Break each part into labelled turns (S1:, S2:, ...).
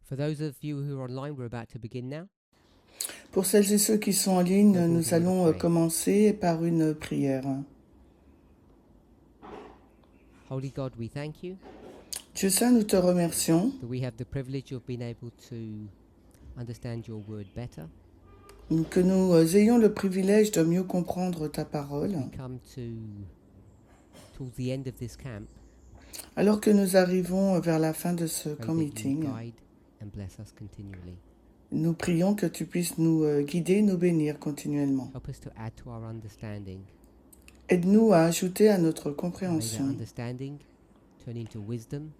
S1: For those of you who are online, we're about to begin now.
S2: Pour celles et ceux qui sont en ligne, nous allons commencer par une prière.
S1: Holy God, we thank you
S2: Dieu Saint, nous te remercions
S1: that we have the privilege of being able to understand your word better.
S2: que nous ayons le privilège de mieux comprendre ta parole.
S1: We come towards the end of this camp.
S2: Alors que nous arrivons vers la fin de ce
S1: Pray that
S2: camp
S1: you
S2: meeting,
S1: guide and bless us continually.
S2: nous prions que tu puisses nous guider, nous bénir continuellement.
S1: Help us to add to our understanding.
S2: Aide-nous à ajouter à notre
S1: May that
S2: compréhension
S1: understanding turn into wisdom.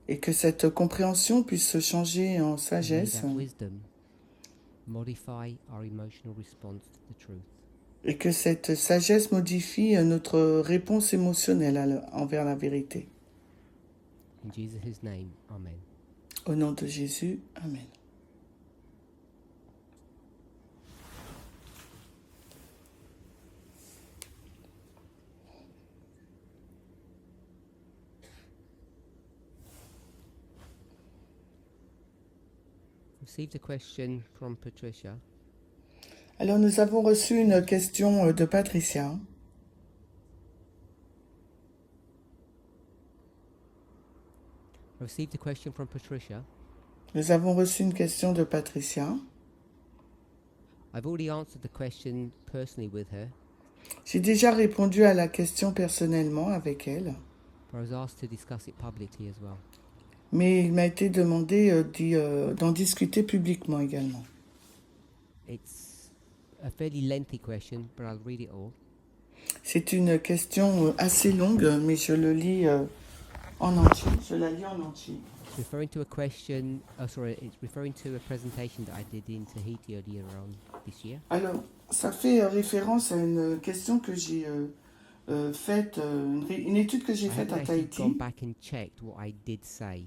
S2: et que cette compréhension puisse se changer en
S1: And may
S2: sagesse
S1: that wisdom modify our emotional response to the truth.
S2: et que cette sagesse modifie notre réponse émotionnelle envers la vérité.
S1: In Jesus' name, amen.
S2: Au nom de Jésus, Amen.
S1: Received a question from Patricia.
S2: Alors nous avons reçu une question de Patricia.
S1: Received a question from Patricia.
S2: Nous avons reçu une question de Patricia.
S1: I've already answered the question personally with her,
S2: J'ai déjà répondu à la question personnellement avec elle,
S1: but I was asked to discuss it publicly as well.
S2: mais il m'a été demandé d'en discuter publiquement également.
S1: It's a fairly lengthy question, but I'll read it all.
S2: C'est une question assez longue, mais je le lis en entier. Je la lis en entier.
S1: It's referring to a question, it's referring to a presentation that I did in Tahiti earlier on this year.
S2: Alors, ça fait référence à une question que j'ai faite, une étude que j'ai
S1: I
S2: faite
S1: haven't
S2: à
S1: actually
S2: Tahiti.
S1: gone back and checked what I did say.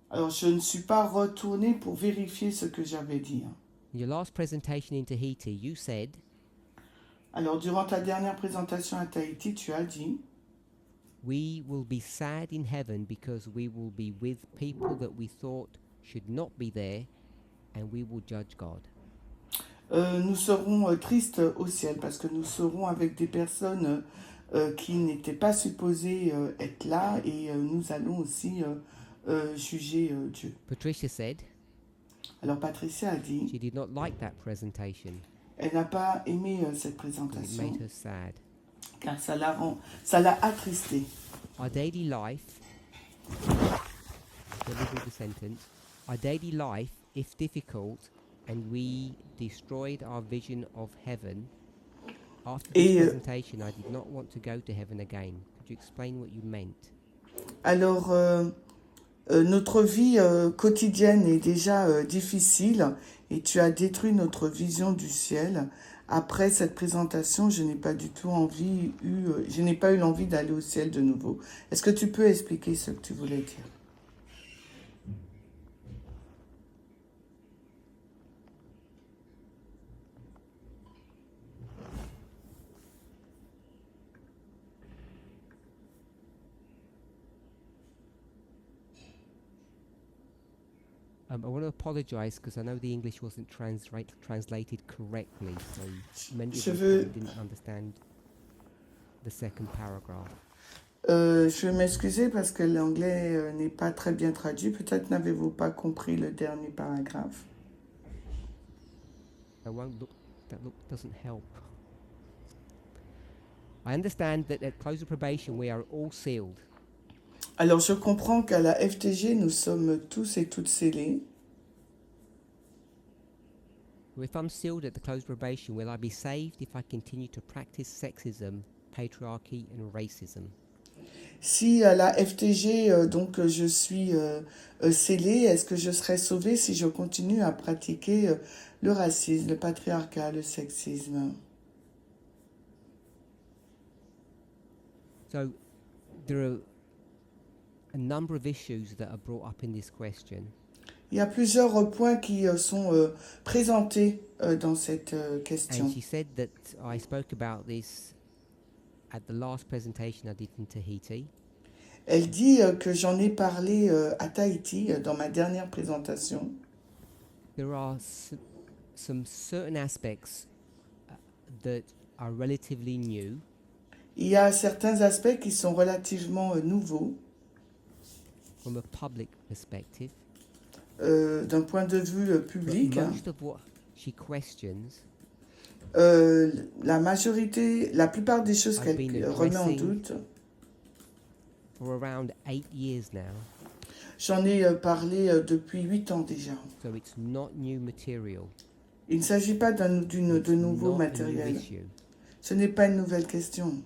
S2: Alors, je ne suis pas retournée pour vérifier ce que j'avais dit.
S1: In your last presentation in Tahiti, you said,
S2: Alors, durant ta dernière présentation à Tahiti, tu as dit
S1: we will be sad in heaven because we will be with people that we thought should not be there, and we will judge God.
S2: nous serons tristes au ciel parce que nous serons avec des personnes qui n'étaient pas supposées être là et nous allons aussi juger Dieu.
S1: Patricia said
S2: Alors, Patricia a dit,
S1: she did not like that presentation.
S2: elle n'a pas aimé cette
S1: It
S2: présentation
S1: made her sad.
S2: car ça l'a attristée.
S1: Our daily life, deliver the sentence, our daily life, if difficult, and we destroyed our vision of heaven. After this presentation, I did not want to go to heaven again. Could you explain what you meant?
S2: Alors, notre vie quotidienne est déjà difficile et tu as détruit notre vision du ciel. Après cette présentation, je n'ai pas eu l'envie d'aller au ciel de nouveau. Est-ce que tu peux expliquer ce que tu voulais dire?
S1: I want to apologise because I know the English wasn't translated correctly, so many of
S2: Je
S1: you
S2: veux-
S1: probably didn't understand the second paragraph.
S2: Je vais m'excuser parce que l'anglais n'est pas très bien traduit. Peut-être n'avez-vous pas compris le dernier paragraphe.
S1: That doesn't help. I understand that at close of probation we are all sealed.
S2: Alors, je comprends qu'à la FTG, nous sommes tous et toutes scellés.
S1: If I'm sealed at the close of probation, will I be saved if I continue to practice sexism, patriarchy and racism?
S2: Si à la FTG, donc je suis scellée, est-ce que je serai sauvée si je continue à pratiquer le racisme, le patriarcat, le sexisme?
S1: So there are a number of issues that are brought up in this question.
S2: Il y a plusieurs points qui sont présentés dans cette question.
S1: And she said that I spoke about this at the last presentation I did in Tahiti.
S2: Elle dit que j'en ai parlé à Tahiti dans ma dernière présentation.
S1: There are some certain aspects that are relatively new
S2: Il y a certains aspects qui sont relativement nouveaux
S1: from a public perspective,
S2: d'un point de vue
S1: but
S2: public.
S1: most of what she questions
S2: La majorité, la plupart des choses
S1: I've
S2: qu'elle
S1: been
S2: remet en
S1: addressing
S2: doute,
S1: for around 8 years now,
S2: j'en ai parlé depuis 8 ans déjà.
S1: so it's not new material.
S2: Il ne s'agit pas de
S1: It's
S2: nouveau
S1: not a new
S2: matériel.
S1: issue.
S2: Ce n'est pas une nouvelle question.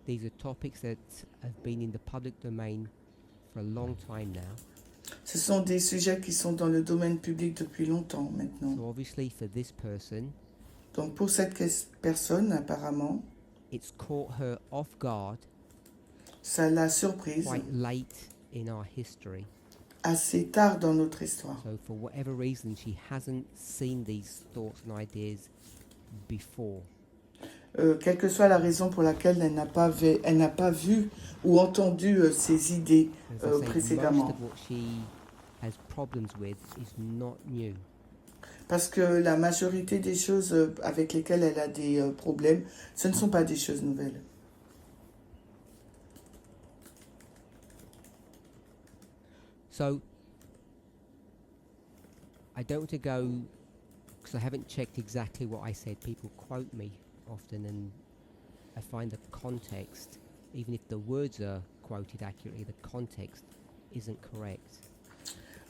S1: These are topics that have been in the public domain for a long time now.
S2: Ce sont des sujets qui sont dans le domaine public depuis longtemps maintenant.
S1: So obviously for this person,
S2: Donc pour cette personne, apparemment,
S1: it's caught her off guard
S2: ça l'a surprise
S1: quite late in our history.
S2: assez tard dans notre histoire.
S1: So for whatever reason, she hasn't seen these thoughts and ideas before.
S2: Quelle que soit la raison pour laquelle elle n'a pas vu ou entendu ces idées
S1: As I say,
S2: précédemment.
S1: most of what she has problems with is not new.
S2: Parce que la majorité des choses avec lesquelles elle a des problèmes, ce ne sont pas des choses nouvelles.
S1: So I don't want to go, because I haven't checked exactly what I said. People quote me often and I find the context, even if the words are quoted accurately, the context isn't correct.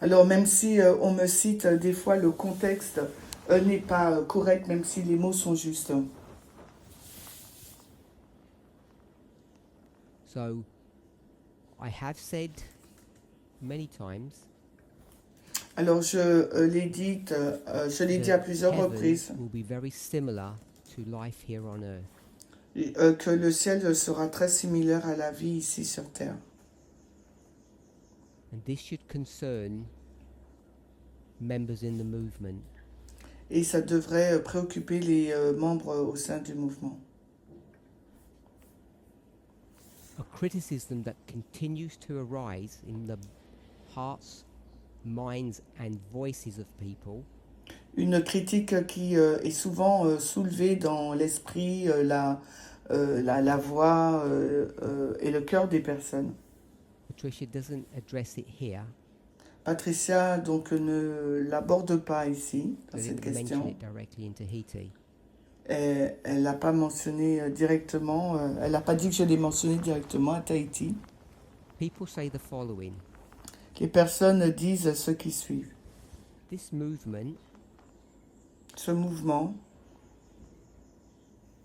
S2: Alors même si on me cite des fois, le contexte n'est pas correct, même si les mots sont justes.
S1: So I have said many times
S2: Alors je l'ai dit, à
S1: that
S2: plusieurs
S1: heaven
S2: reprises,
S1: will be very similar to life here on earth.
S2: que le ciel sera très similaire à la vie ici sur Terre.
S1: And this should concern members in the movement.
S2: Et ça devrait préoccuper les membres au sein du mouvement.
S1: A criticism that continues to arise in the hearts, minds and voices of people
S2: Une critique qui est souvent soulevée dans l'esprit, la voix et le cœur des personnes.
S1: Patricia doesn't address it here.
S2: Patricia donc ne l'aborde pas ici, dans
S1: I
S2: cette
S1: didn't mention
S2: question.
S1: it directly in Tahiti.
S2: Et elle n'a pas mentionné directement, elle n'a pas dit que je l'ai mentionné directement à Tahiti.
S1: People say the following:
S2: Les personnes disent ce qui suivent.
S1: this movement
S2: Ce mouvement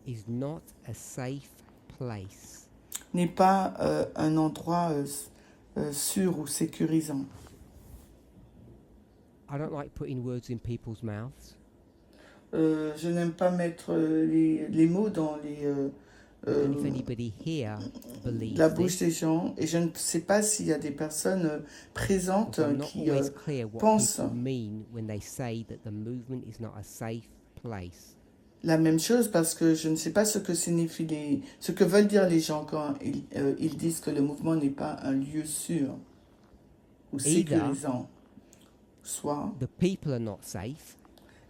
S1: is not a safe place.
S2: n'est pas un endroit sûr ou sécurisant.
S1: I don't like putting words in people's mouths,
S2: Je n'aime pas mettre les mots dans
S1: and if anybody here believes
S2: la bouche
S1: this,
S2: des gens, et je ne sais pas s'il y a des personnes présentes
S1: I'm not
S2: qui
S1: always clear what
S2: pensent
S1: people mean when they say that the movement is not a safe place.
S2: la même chose, parce que je ne sais pas ce que ce que veulent dire les gens quand ils disent que le mouvement n'est pas un lieu sûr ou sécurisant. Soit
S1: The people are not safe.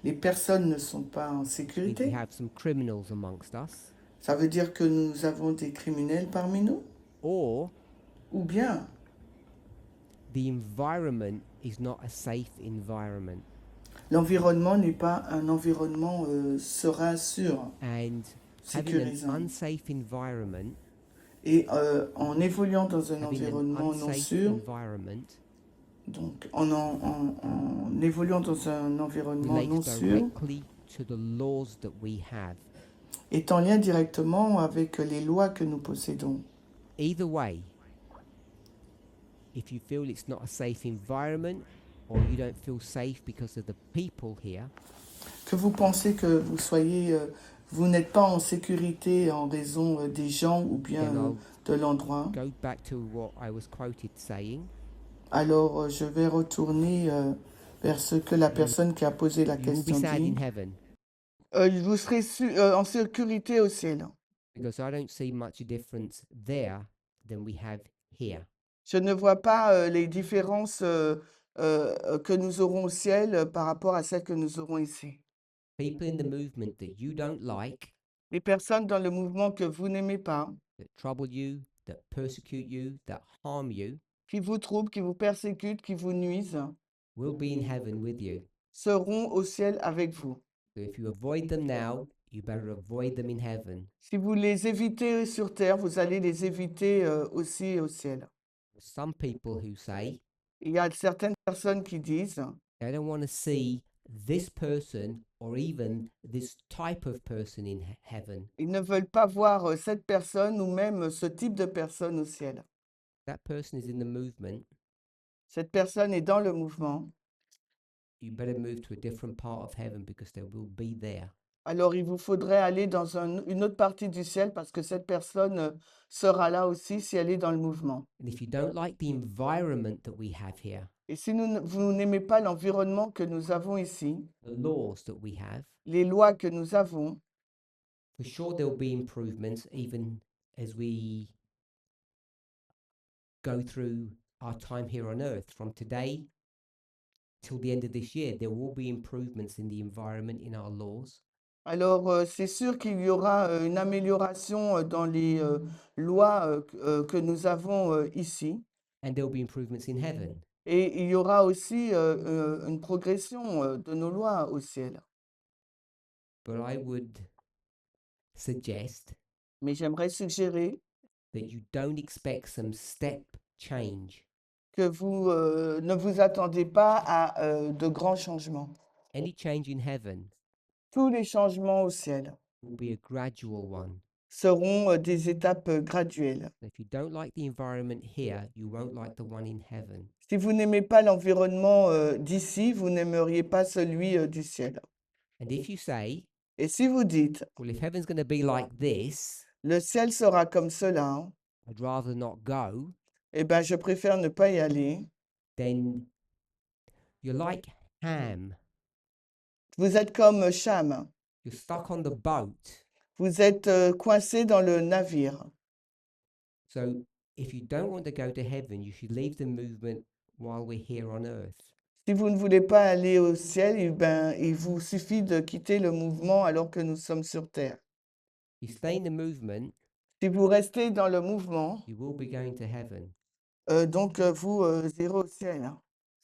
S2: les personnes ne sont pas en
S1: If we
S2: sécurité.
S1: have some criminals amongst us,
S2: Ça veut dire que nous avons des criminels parmi nous.
S1: or
S2: Ou bien
S1: the environment is not a safe environment.
S2: l'environnement n'est pas un environnement serein, sûr,
S1: And having an
S2: sécurisant.
S1: unsafe environment,
S2: Et en évoluant dans un
S1: having an
S2: environnement non
S1: unsafe
S2: sûr,
S1: environment
S2: donc en évoluant dans un environnement non
S1: relates
S2: sûr,
S1: directly to the laws that we have.
S2: est en lien directement avec les lois que nous possédons.
S1: Either way, if you feel it's not a safe environment or you don't feel safe because of the people here,
S2: Que vous pensez que vous n'êtes pas en sécurité en raison des gens ou bien
S1: then I'll
S2: de l'endroit,
S1: go back to what I was quoted saying.
S2: alors je vais retourner vers ce que la personne qui a posé la
S1: You will be
S2: question
S1: sad in
S2: dit.
S1: heaven,
S2: Vous serez en sécurité au ciel.
S1: because I don't see much difference there than we have here.
S2: Je ne vois pas les différences que nous aurons au ciel par rapport à celles que nous aurons ici.
S1: People in the movement that you don't like,
S2: Les personnes dans le mouvement que vous n'aimez pas,
S1: that trouble you, that persecute you, that harm you,
S2: qui vous troublent, qui vous persécutent, qui vous nuisent,
S1: will be in heaven with you.
S2: seront au ciel avec vous.
S1: So if you avoid them now, you better avoid them in heaven.
S2: Si vous les évitez sur terre, vous allez les éviter aussi au ciel.
S1: Some people who say
S2: Il y a certaines personnes qui disent,
S1: they don't want to see this person or even this type of person in heaven.
S2: ils ne veulent pas voir cette personne ou même ce type de personne au ciel.
S1: That person is in the movement.
S2: Cette personne est dans le mouvement.
S1: You better move to a different part of heaven because they will be there.
S2: Alors il vous faudrait aller dans une autre partie du ciel parce que cette personne sera là aussi si elle est dans le mouvement.
S1: And if you don't like the environment that we have here,
S2: Et si vous n'aimez pas l'environnement que nous avons ici,
S1: the laws that we have,
S2: les lois que nous avons,
S1: for sure there will be improvements even as we go through our time here on earth. From today till the end of this year, there will be improvements in the environment, in our laws.
S2: alors c'est sûr qu'il y aura une amélioration dans les lois que nous avons ici.
S1: And there will be improvements in heaven.
S2: Et il y aura aussi une progression de nos lois au ciel.
S1: But I would suggest
S2: Mais j'aimerais suggérer
S1: that you don't expect some step change.
S2: que vous ne vous attendez pas à de grands changements.
S1: Any change in heaven
S2: Tous les changements au ciel
S1: will be a gradual one.
S2: seront des étapes graduelles.
S1: If you don't like the environment here, you won't like the one in heaven.
S2: Si vous n'aimez pas l'environnement d'ici, vous n'aimeriez pas celui du ciel.
S1: And if you say,
S2: Et si vous dites,
S1: well, if heaven's going to be like this,
S2: le ciel sera comme cela,
S1: I'd rather not go,
S2: eh bien, je préfère ne pas y aller,
S1: then you're like Ham.
S2: vous êtes comme Cham.
S1: You're stuck on the boat.
S2: Vous êtes coincé dans le navire.
S1: So if you don't want to go to heaven, you should leave the movement while we're here on earth.
S2: Si vous ne voulez pas aller au ciel, eh ben, il vous suffit de quitter le mouvement alors que nous sommes sur terre.
S1: You stay in the movement,
S2: Si vous restez dans le mouvement,
S1: you will be going to heaven.
S2: donc vous irez au ciel.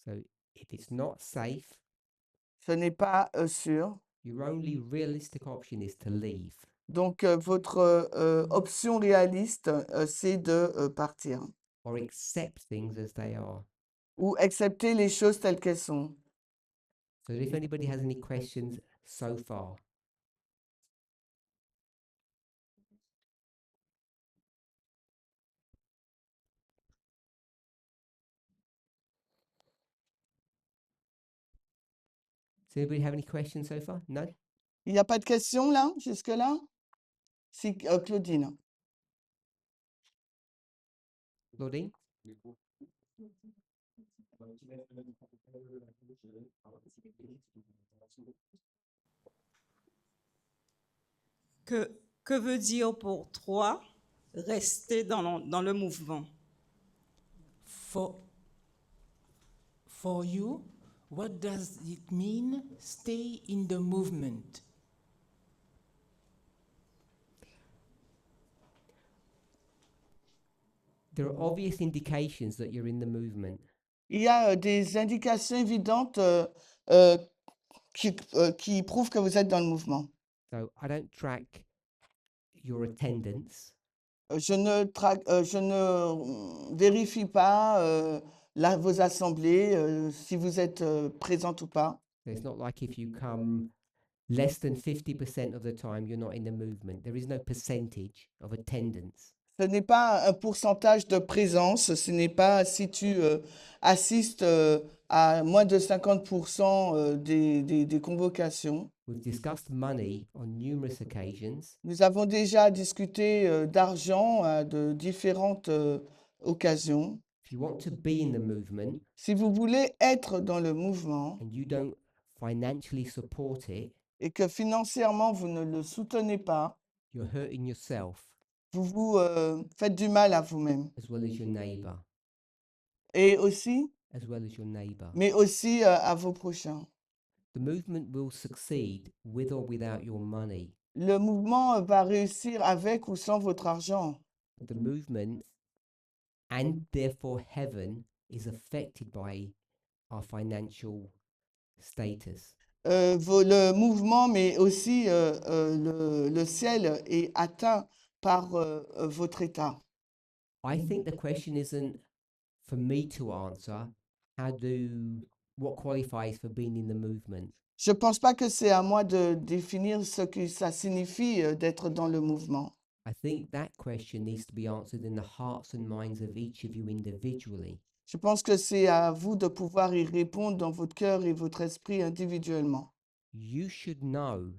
S1: So if it's not safe,
S2: Ce n'est pas sûr.
S1: your only realistic option is to leave.
S2: Donc votre option réaliste, c'est de partir
S1: Or accept things as they are.
S2: ou accepter les choses telles qu'elles sont.
S1: So if anybody has any questions so far. Does anybody have any questions so far? No?
S2: Il n'y a pas de questions là, jusque-là? Si, Claudine.
S1: Claudine?
S3: Que veut dire pour toi rester dans le mouvement?
S4: For you, what does it mean, stay in the movement?
S1: There are obvious indications that you're in the movement.
S2: Il y a des indications évidentes qui prouvent que vous êtes dans le mouvement.
S1: So I don't track your attendance.
S2: Je ne vérifie pas vos assemblées, si vous êtes présente ou pas.
S1: So it's not like if you come less than 50% of the time, you're not in the movement. There is no percentage of attendance.
S2: Ce n'est pas un pourcentage de présence, ce n'est pas si tu assistes à moins de 50% des convocations.
S1: We've discussed money on numerous occasions.
S2: Nous avons déjà discuté d'argent à de différentes occasions.
S1: If you want to be in the movement
S2: Si vous voulez être dans le mouvement
S1: and you don't financially support it,
S2: et que financièrement vous ne le soutenez pas,
S1: you're hurting yourself
S2: vous vous faites du mal à vous-même
S1: as well as your neighbor.
S2: et aussi,
S1: as well as your neighbor.
S2: mais aussi à vos prochains.
S1: The movement will succeed with or without your money.
S2: Le mouvement va réussir avec ou sans votre argent.
S1: The movement and therefore heaven is affected by our financial status.
S2: Le mouvement, mais aussi le ciel est atteint par votre état.
S1: I think the question isn't for me to answer what qualifies for being in the movement.
S2: Je ne pense pas que c'est à moi de définir ce que ça signifie d'être dans le mouvement.
S1: I think that question needs to be answered in the hearts and minds of each of you individually.
S2: Je pense que c'est à vous de pouvoir y répondre dans votre cœur et votre esprit individuellement.
S1: You should know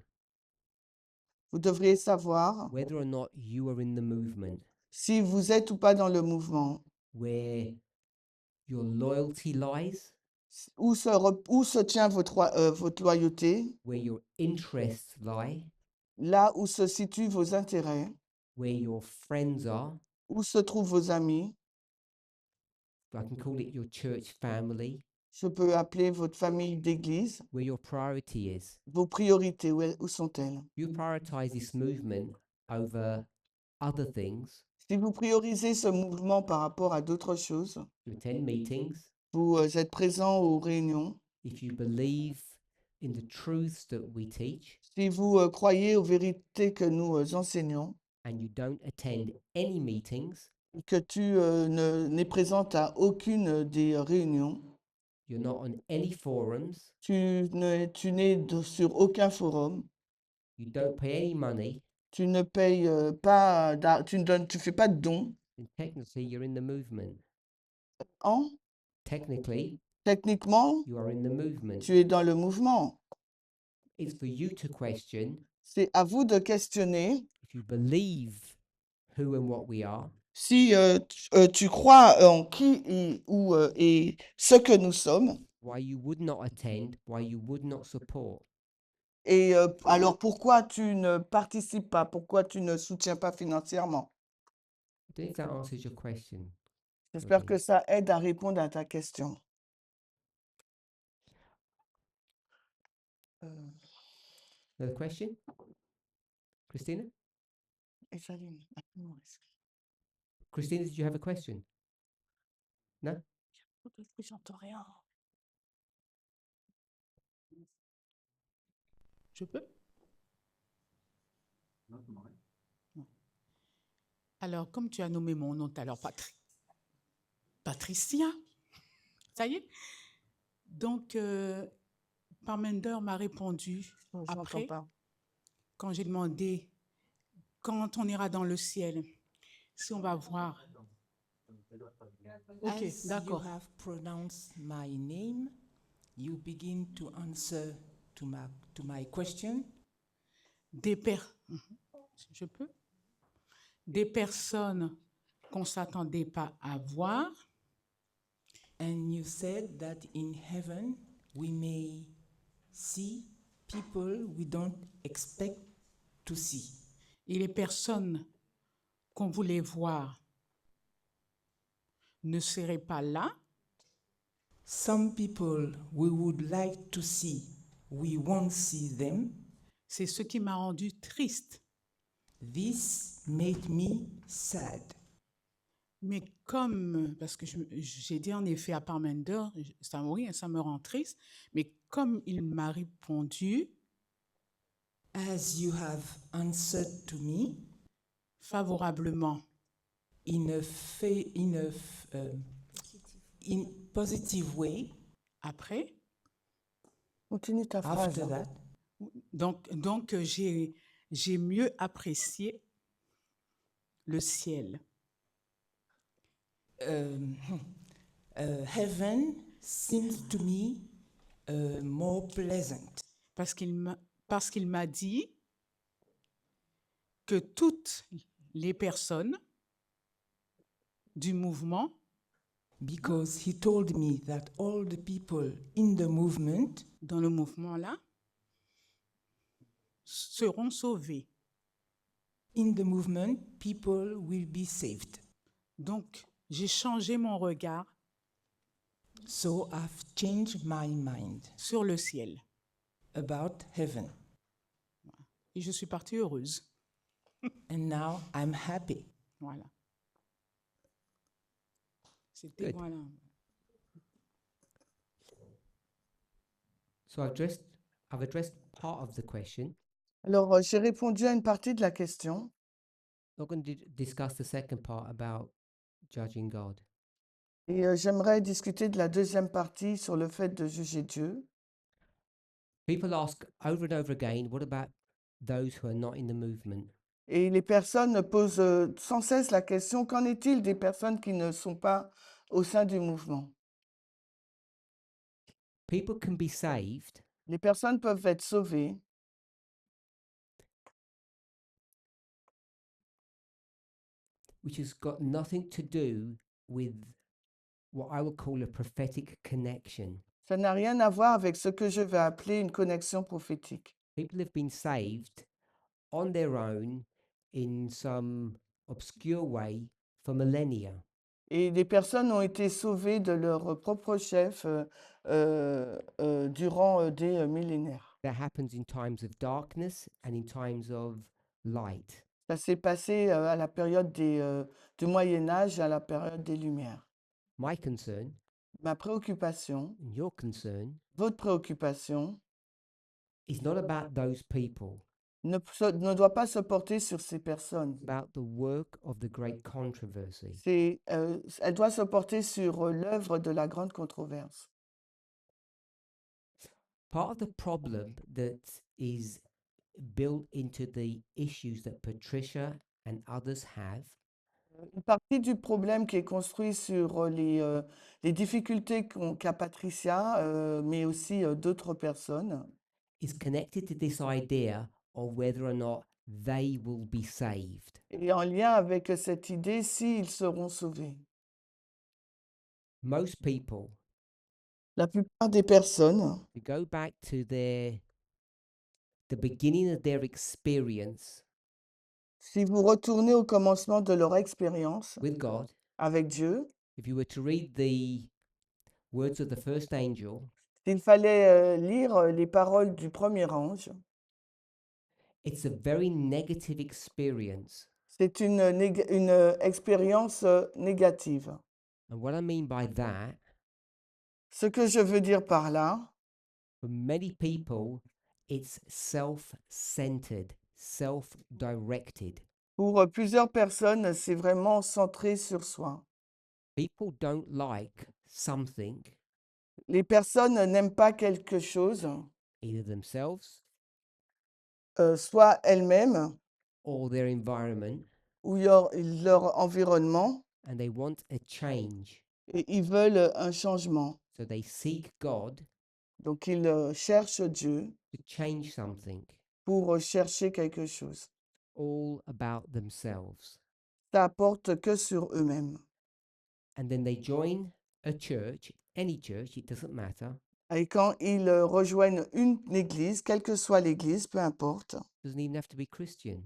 S2: Vous devriez savoir
S1: whether or not you are in the movement,
S2: si vous êtes ou pas dans le mouvement,
S1: where your loyalty lies,
S2: où se tient votre loyauté,
S1: where your interests lie,
S2: là où se situent vos intérêts,
S1: where your friends are.
S2: où se trouvent vos amis.
S1: I can call it your church family,
S2: Je peux appeler votre famille d'église.
S1: where your priority is.
S2: Vos priorités, où sont-elles?
S1: You prioritize this movement over other things.
S2: Si vous priorisez ce mouvement par rapport à d'autres choses,
S1: You attend meetings.
S2: vous êtes présent aux réunions,
S1: If you believe in the truths that we teach
S2: si vous croyez aux vérités que nous enseignons,
S1: and you don't attend any meetings,
S2: et que tu n'es présente à aucune des réunions,
S1: you're not on any forums,
S2: tu n'es sur aucun forum,
S1: you don't pay any money,
S2: tu ne payes pas, tu fais pas de dons,
S1: then technically you're in the movement.
S2: hein?
S1: Technically,
S2: Techniquement,
S1: you are in the movement.
S2: tu es dans le mouvement.
S1: It's for you to question
S2: C'est à vous de questionner
S1: if you believe who and what we are,
S2: si tu crois en qui et ce que nous sommes.
S1: why you would not attend, why you would not support.
S2: Et alors pourquoi tu ne participes pas, pourquoi tu ne soutiens pas financièrement?
S1: I think that answers your question.
S2: J'espère
S1: Okay.
S2: que ça aide à répondre à ta question.
S1: Another question? Christina?
S2: Esaline,
S1: Christina, did you have a question? No?
S5: J'entends rien. Je peux? Non. Alors, comme tu as nommé mon nom tout à l'heure, Patricia, ça y est? Donc, Parmender m'a répondu après, quand j'ai demandé, quand on ira dans le ciel, si on va voir. Ok,
S4: As
S5: d'accord.
S4: you have pronounced my name, you begin to answer to my question.
S5: Je peux? Des personnes qu'on ne s'attendait pas à voir.
S4: And you said that in heaven we may see people we don't expect to see.
S5: Et les personnes qu'on voulait voir ne seraient pas là.
S4: Some people we would like to see, we won't see them.
S5: C'est ce qui m'a rendu triste.
S4: This made me sad.
S5: Mais parce que j'ai dit en effet à Parmender, ça me rend triste, mais comme il m'a répondu,
S4: As you have answered to me
S5: favorablement,
S4: in positive way,
S5: après,
S2: Continue ta phrase.
S4: after that,
S5: donc j'ai mieux apprécié le ciel.
S4: Heaven seems to me more pleasant.
S5: Parce qu'il m'a dit que toutes les personnes du mouvement
S4: Because he told me that all the people in the movement,
S5: dans le mouvement-là, seront sauvées.
S4: in the movement, people will be saved.
S5: Donc, j'ai changé mon regard
S4: So I've changed my mind
S5: sur le ciel.
S4: about heaven.
S5: Et je suis partie heureuse.
S4: And now I'm happy.
S5: Voilà. C'était
S1: Good.
S5: voilà.
S1: So I've addressed part of the question.
S2: Alors, j'ai répondu à une partie de la question.
S1: Not going to discuss the second part about judging God.
S2: Et j'aimerais discuter de la deuxième partie sur le fait de juger Dieu.
S1: People ask over and over again, what about those who are not in the movement?
S2: Et les personnes posent sans cesse la question, qu'en est-il des personnes qui ne sont pas au sein du mouvement?
S1: People can be saved
S2: Les personnes peuvent être sauvées,
S1: which has got nothing to do with what I would call a prophetic connection.
S2: ça n'a rien à voir avec ce que je vais appeler une connexion prophétique.
S1: People have been saved on their own in some obscure way for millennia.
S2: Et des personnes ont été sauvées de leur propre chef durant des millénaires.
S1: That happens in times of darkness and in times of light.
S2: Ça s'est passé à la période du Moyen Âge, à la période des Lumières.
S1: My concern
S2: Ma préoccupation,
S1: and your concern
S2: votre préoccupation,
S1: is not about those people,
S2: ne doit pas se porter sur ces personnes.
S1: it's about the work of the great controversy.
S2: Elle doit se porter sur l'œuvre de la grande controverse.
S1: Part of the problem that is built into the issues that Patricia and others have
S2: Une partie du problème qui est construit sur les difficultés qu'a Patricia, mais aussi d'autres personnes,
S1: is connected to this idea of whether or not they will be saved.
S2: est en lien avec cette idée s'ils seront sauvés.
S1: Most people,
S2: La plupart des personnes,
S1: to go back to the beginning of their experience
S2: si vous retournez au commencement de leur expérience
S1: with God,
S2: avec Dieu,
S1: if you were to read the words of the first angel,
S2: s'il fallait lire les paroles du premier ange,
S1: it's a very negative experience.
S2: c'est une expérience négative.
S1: And what I mean by that,
S2: Ce que je veux dire par là,
S1: for many people, it's self-centered, self-directed.
S2: pour plusieurs personnes, c'est vraiment centré sur soi.
S1: People don't like something,
S2: Les personnes n'aiment pas quelque chose,
S1: either themselves
S2: soit elles-mêmes
S1: or their environment,
S2: ou leur environnement,
S1: and they want a change.
S2: et ils veulent un changement.
S1: So they seek God
S2: Donc ils cherchent Dieu
S1: to change something,
S2: pour chercher quelque chose.
S1: all about themselves.
S2: Ça apporte que sur eux-mêmes.
S1: And then they join a church, any church, it doesn't matter,
S2: Et quand ils rejoignent une église, quelle que soit l'église, peu importe,
S1: doesn't even have to be Christian.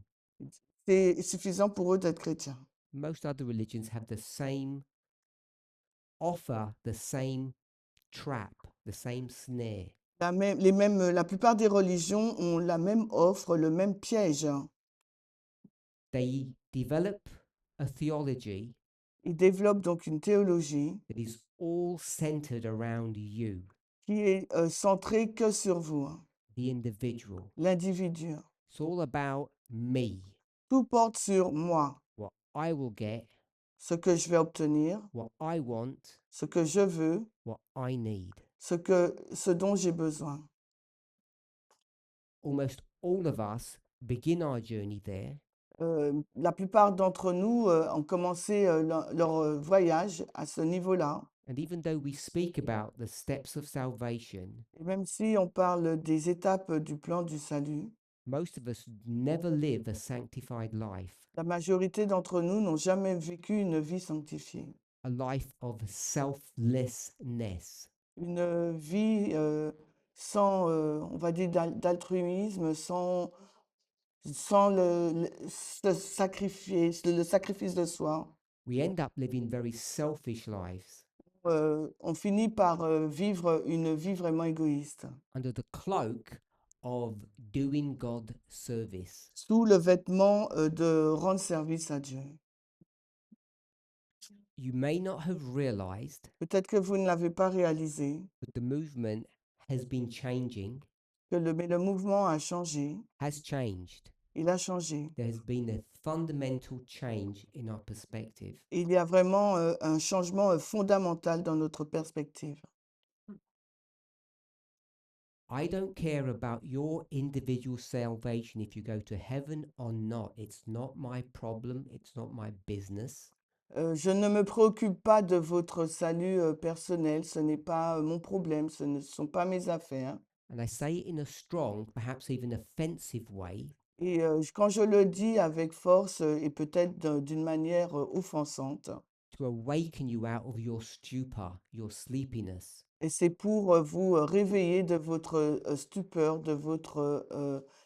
S2: c'est suffisant pour eux d'être chrétiens.
S1: Most other religions have the same offer, the same trap, the same snare.
S2: La plupart des religions ont la même offre, le même piège.
S1: They develop a theology
S2: Ils développent donc une théologie
S1: that is all centered around you,
S2: qui est centrée que sur vous,
S1: the individual.
S2: l'individu.
S1: It's all about me,
S2: Tout porte sur moi,
S1: what I will get,
S2: ce que je vais obtenir,
S1: what I want,
S2: ce que je veux,
S1: what I need.
S2: ce dont j'ai besoin.
S1: Almost all of us begin our journey there,
S2: La plupart d'entre nous ont commencé leur voyage à ce niveau-là.
S1: and even though we speak about the steps of salvation,
S2: Et même si on parle des étapes du plan du salut,
S1: most of us never live a sanctified life,
S2: la majorité d'entre nous n'ont jamais vécu une vie sanctifiée.
S1: a life of selflessness.
S2: Une vie sans, on va dire, d'altruisme, sans le sacrifice de soi.
S1: We end up living very selfish lives.
S2: on finit par vivre une vie vraiment égoïste,
S1: under the cloak of doing God service.
S2: sous le vêtement de rendre service à Dieu.
S1: You may not have realized,
S2: Peut-être que vous ne l'avez pas réalisé,
S1: but the movement has been changing,
S2: mais le mouvement a changé.
S1: has changed.
S2: Il a changé.
S1: There has been a fundamental change in our perspective.
S2: Il y a vraiment un changement fondamental dans notre perspective.
S1: I don't care about your individual salvation if you go to heaven or not. It's not my problem. It's not my business.
S2: Je ne me préoccupe pas de votre salut personnel, ce n'est pas mon problème, ce ne sont pas mes affaires.
S1: And I say it in a strong, perhaps even offensive way,
S2: Et quand je le dis avec force et peut-être d'une manière offensante,
S1: to awaken you out of your stupor, your sleepiness.
S2: et c'est pour vous réveiller de votre stupeur, de votre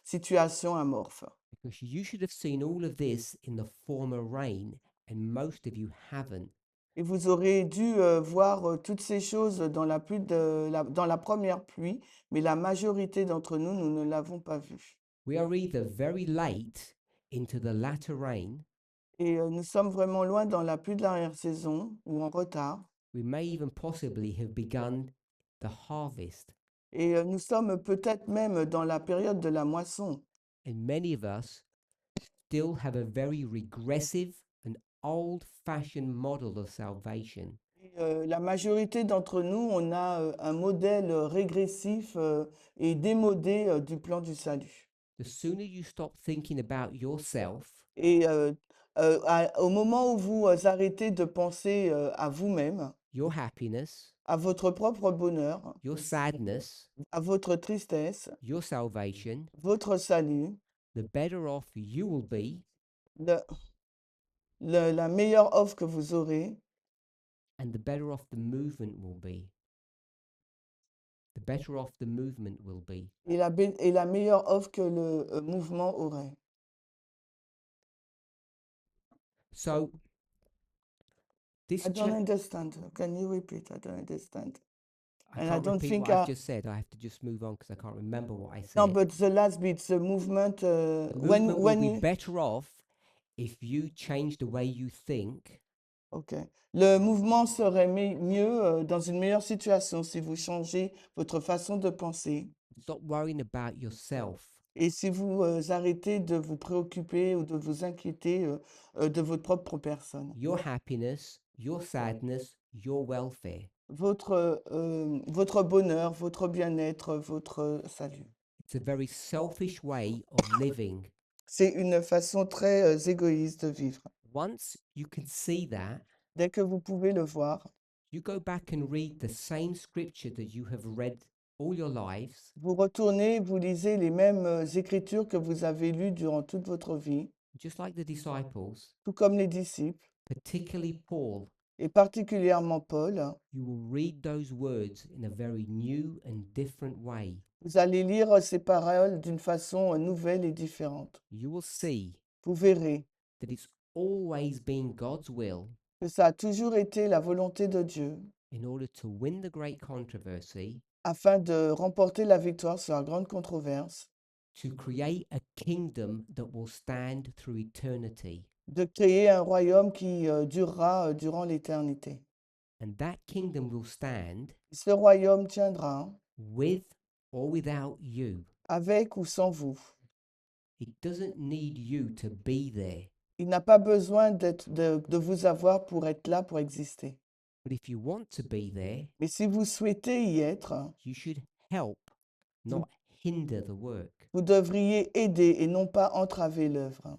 S2: situation amorphe.
S1: Because you should have seen all of this in the former rain, and most of you haven't.
S2: Et vous aurez dû voir toutes ces choses dans dans la première pluie, mais la majorité d'entre nous, nous ne l'avons pas vu.
S1: We are either very late into the latter rain,
S2: Et nous sommes vraiment loin dans la pluie de l'arrière-saison ou en retard.
S1: we may even possibly have begun the harvest.
S2: Et nous sommes peut-être même dans la période de la moisson.
S1: And many of us still have a very regressive and old-fashioned model of salvation.
S2: Et, la majorité d'entre nous, on a un modèle régressif et démodé du plan du salut.
S1: The sooner you stop thinking about yourself
S2: Et au moment où vous arrêtez de penser à vous-même,
S1: your happiness,
S2: à votre propre bonheur,
S1: your sadness,
S2: à votre tristesse,
S1: your salvation,
S2: votre salut,
S1: the better off you will be,
S2: le- la meilleure offre que vous aurez,
S1: and the better off the movement will be. The better off the movement will be.
S2: et la meilleure offre que le mouvement aurait.
S1: So, this
S2: I don't
S1: cha-
S2: understand. Can you repeat? I don't understand.
S1: I
S2: and I
S1: can't
S2: don't
S1: repeat
S2: think
S1: what
S2: I-
S1: I've just said. I have to just move on because I can't remember what I said.
S2: No, but the last bit, the movement,
S1: The
S2: when
S1: movement will be
S2: you...
S1: better off if you change the way you think
S2: Ok. Le mouvement serait mieux dans une meilleure situation si vous changez votre façon de penser
S1: stop worrying about yourself.
S2: et si vous arrêtez de vous préoccuper ou de vous inquiéter de votre propre personne.
S1: Your happiness, your sadness, your welfare.
S2: Votre bonheur, votre bien-être, votre salut.
S1: It's a very selfish way of living.
S2: C'est une façon très égoïste de vivre.
S1: Once you can see that,
S2: Dès que vous pouvez le voir,
S1: you go back and read the same scripture that you have read all your lives,
S2: vous retournez, vous lisez les mêmes écritures que vous avez lues durant toute votre vie,
S1: just like the disciples,
S2: tout comme les disciples,
S1: particularly Paul.
S2: et particulièrement Paul.
S1: You will read those words in a very new and different way.
S2: Vous allez lire ces paroles d'une façon nouvelle et différente.
S1: You will see
S2: Vous verrez
S1: that it's always been God's will
S2: que ça a toujours été la volonté de Dieu
S1: in order to win the great controversy,
S2: afin de remporter la victoire sur la grande controverse,
S1: to create a kingdom that will stand through eternity.
S2: de créer un royaume qui durera durant l'éternité.
S1: And that kingdom will stand
S2: Ce royaume tiendra
S1: with or without you.
S2: avec ou sans vous.
S1: It doesn't need you to be there.
S2: Il n'a pas besoin de vous avoir pour être là, pour exister.
S1: But if you want to be there,
S2: Mais si vous souhaitez y être,
S1: you should help, not hinder the work.
S2: vous devriez aider et non pas entraver l'œuvre.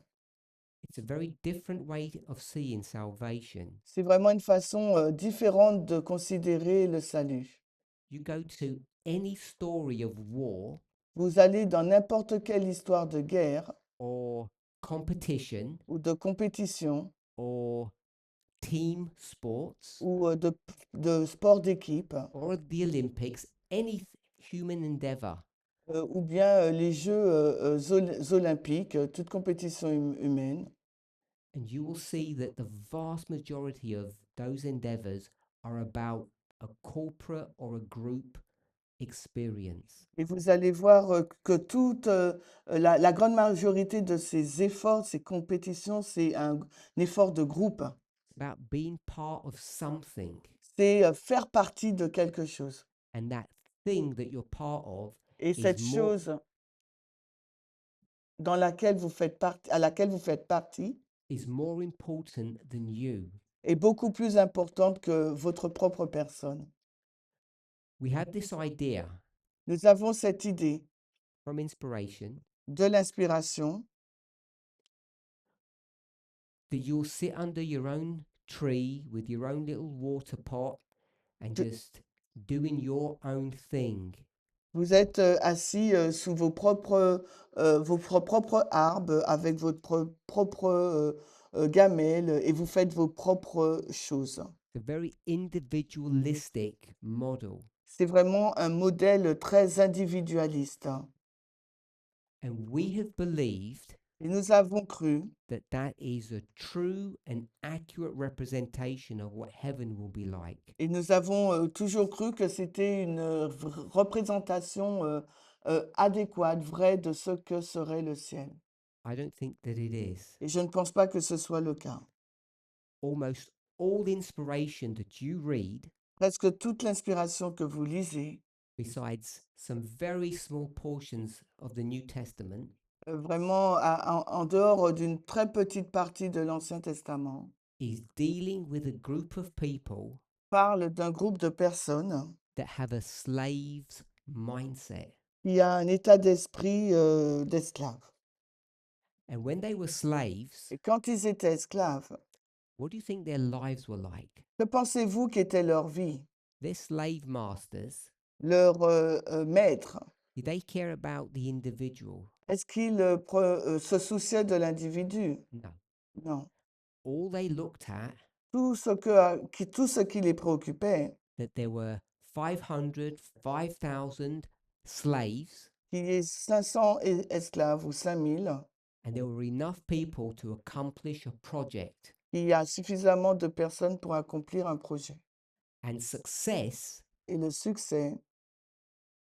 S1: It's a very different way of seeing salvation.
S2: C'est vraiment une façon différente de considérer le salut.
S1: You go to any story of war
S2: Vous allez dans n'importe quelle histoire de guerre
S1: or competition
S2: ou de compétition
S1: or team sports
S2: ou de sport d'équipe
S1: or the Olympics, any human endeavor.
S2: ou bien les Jeux olympiques, toute compétition humaine.
S1: And you will see that the vast majority of those endeavors are about a corporate or a group experience.
S2: Et vous allez voir que toute la grande majorité de ces efforts, ces compétitions, c'est un effort de groupe.
S1: It's about being part of something,
S2: C'est faire partie de quelque chose.
S1: and that thing that you're part of
S2: Et
S1: is
S2: cette
S1: more
S2: chose dans laquelle vous faites partie, à laquelle vous faites partie
S1: is more important than you.
S2: est beaucoup plus importante que votre propre personne.
S1: We have this idea
S2: Nous avons cette idée
S1: from inspiration
S2: de l'inspiration
S1: that you'll sit under your own tree with your own little water pot and
S2: De-
S1: just doing your own thing.
S2: Vous êtes assis sous vos propres arbres avec votre propre gamelle et vous faites vos propres choses.
S1: It's a very individualistic model.
S2: C'est vraiment un modèle très individualiste.
S1: And we have believed
S2: Et nous avons cru
S1: that that is a true and accurate representation of what heaven will be like.
S2: et nous avons toujours cru que c'était une représentation adéquate, vraie de ce que serait le ciel.
S1: I don't think that it is.
S2: Et je ne pense pas que ce soit le cas.
S1: Almost all the inspiration that you read,
S2: Presque toute l'inspiration que vous lisez,
S1: besides some very small portions of the New Testament,
S2: vraiment en dehors d'une très petite partie de l'Ancien Testament,
S1: is dealing with a group of people
S2: parle d'un groupe de personnes
S1: that have a slave's mindset.
S2: qui a un état d'esprit d'esclave.
S1: And when they were slaves,
S2: Et quand ils étaient esclaves,
S1: what do you think their lives were like?
S2: que pensez-vous qu'était leur vie?
S1: Their slave masters,
S2: Leur maître,
S1: did they care about the individual?
S2: est-ce qu'ils se souciaient de l'individu?
S1: No.
S2: Non.
S1: All they looked at
S2: Tout ce qui les préoccupait,
S1: that there were 500, 5,000 slaves,
S2: qu'il y ait 500 esclaves ou 5000,
S1: and there were enough people to accomplish a project.
S2: il y a suffisamment de personnes pour accomplir un projet.
S1: And success
S2: Et le succès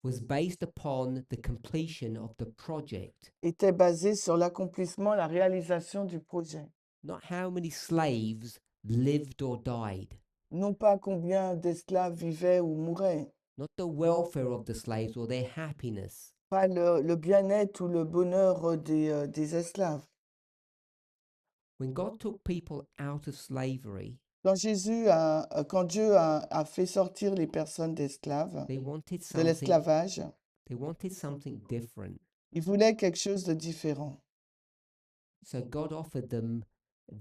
S1: was based upon the completion of the project,
S2: était basé sur l'accomplissement, la réalisation du projet.
S1: not how many slaves lived or died,
S2: Non pas combien d'esclaves vivaient ou mouraient,
S1: not the welfare of the slaves or their happiness.
S2: pas le bien-être ou le bonheur des esclaves.
S1: When God took people out of slavery,
S2: Quand Dieu a fait sortir les personnes d'esclaves,
S1: they wanted
S2: de
S1: something,
S2: l'esclavage,
S1: they wanted something different.
S2: il voulait quelque chose de différent.
S1: So God offered them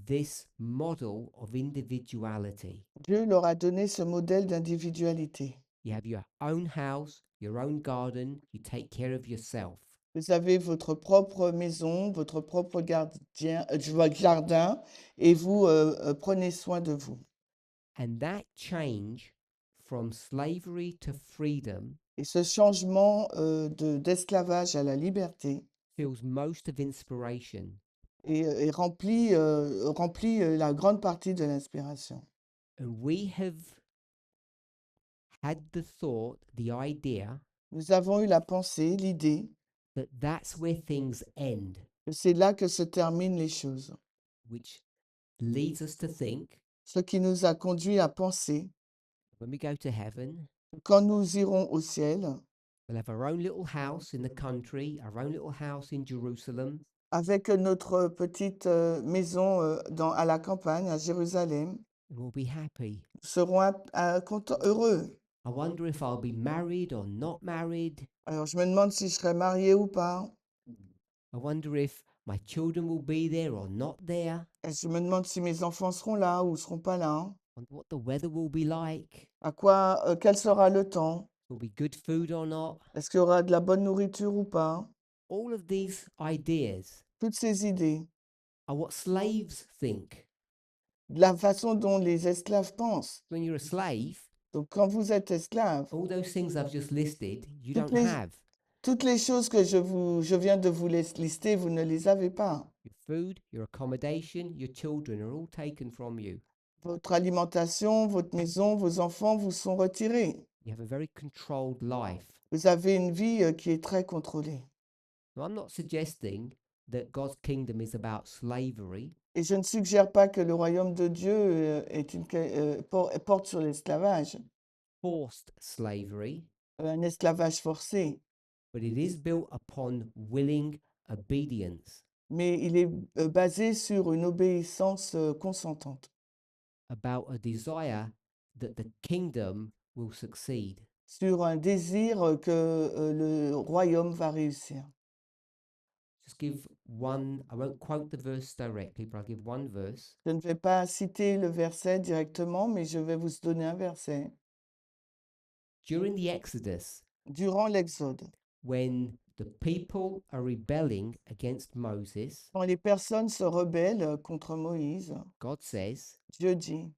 S1: this model of individuality.
S2: Dieu leur a donné ce modèle d'individualité.
S1: You have your own house, your own garden, you take care of yourself.
S2: Vous avez votre propre maison, votre propre jardin, et vous prenez soin de vous.
S1: And that change from slavery to freedom
S2: Et ce changement d'esclavage à la liberté
S1: fills most of inspiration.
S2: et remplit la grande partie de l'inspiration.
S1: And we have had the thought, the idea,
S2: Nous avons eu la pensée, l'idée,
S1: that that's where things end,
S2: que c'est là que se terminent les choses.
S1: which leads us to think
S2: Ce qui nous a conduit à penser
S1: when we go to heaven,
S2: que quand nous irons au ciel,
S1: we'll have our own little house in the country, our own little house in Jerusalem,
S2: avec notre petite maison à la campagne, à Jérusalem,
S1: and we'll be happy.
S2: nous serons heureux.
S1: I wonder if I'll be married or not married.
S2: Alors, je me demande si je serai mariée ou pas.
S1: I wonder if my children will be there or not there.
S2: Et je me demande si mes enfants seront là ou seront pas là.
S1: Wonder what the weather will be like.
S2: Quel sera le temps?
S1: Will be good food or not.
S2: Est-ce qu'il y aura de la bonne nourriture ou pas?
S1: All of these ideas
S2: Toutes ces idées,
S1: are what slaves think.
S2: de la façon dont les esclaves pensent.
S1: When you're a slave,
S2: Donc, quand vous êtes esclave,
S1: all those things I've just listed, you
S2: Toutes
S1: don't
S2: les-
S1: have.
S2: toutes les choses que je viens de vous lister, vous ne les avez pas.
S1: Your food, your accommodation, your children are all taken from you.
S2: Votre alimentation, votre maison, vos enfants vous sont retirés.
S1: You have a very controlled life.
S2: Vous avez une vie qui est très contrôlée.
S1: Now, I'm not suggesting that God's kingdom is about slavery.
S2: Et je ne suggère pas que le royaume de Dieu porte sur l'esclavage,
S1: Forced slavery,
S2: un esclavage forcé,
S1: but it is built upon willing obedience,
S2: mais il est basé sur une obéissance consentante,
S1: about a desire that the kingdom will succeed.
S2: sur un désir que le royaume va réussir.
S1: Just give one, I won't quote the verse directly, but I'll give one verse.
S2: Je ne vais pas citer le verset directement, mais je vais vous donner un verset.
S1: During the Exodus,
S2: Durant l'Exode,
S1: when the people are rebelling against Moses,
S2: quand les personnes se rebellent contre Moïse,
S1: God says,
S2: Dieu dit,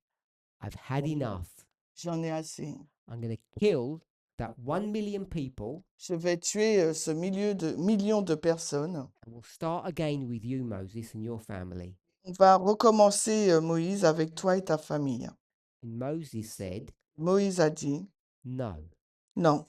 S1: I've had enough.
S2: j'en ai assez.
S1: I'm going to kill that 1 million people
S2: Je vais tuer ce million de personnes.
S1: and we'll start again with you, Moses, and your family.
S2: On va recommencer, Moïse, avec toi et ta famille.
S1: And Moses said,
S2: Moïse a dit,
S1: no,
S2: non,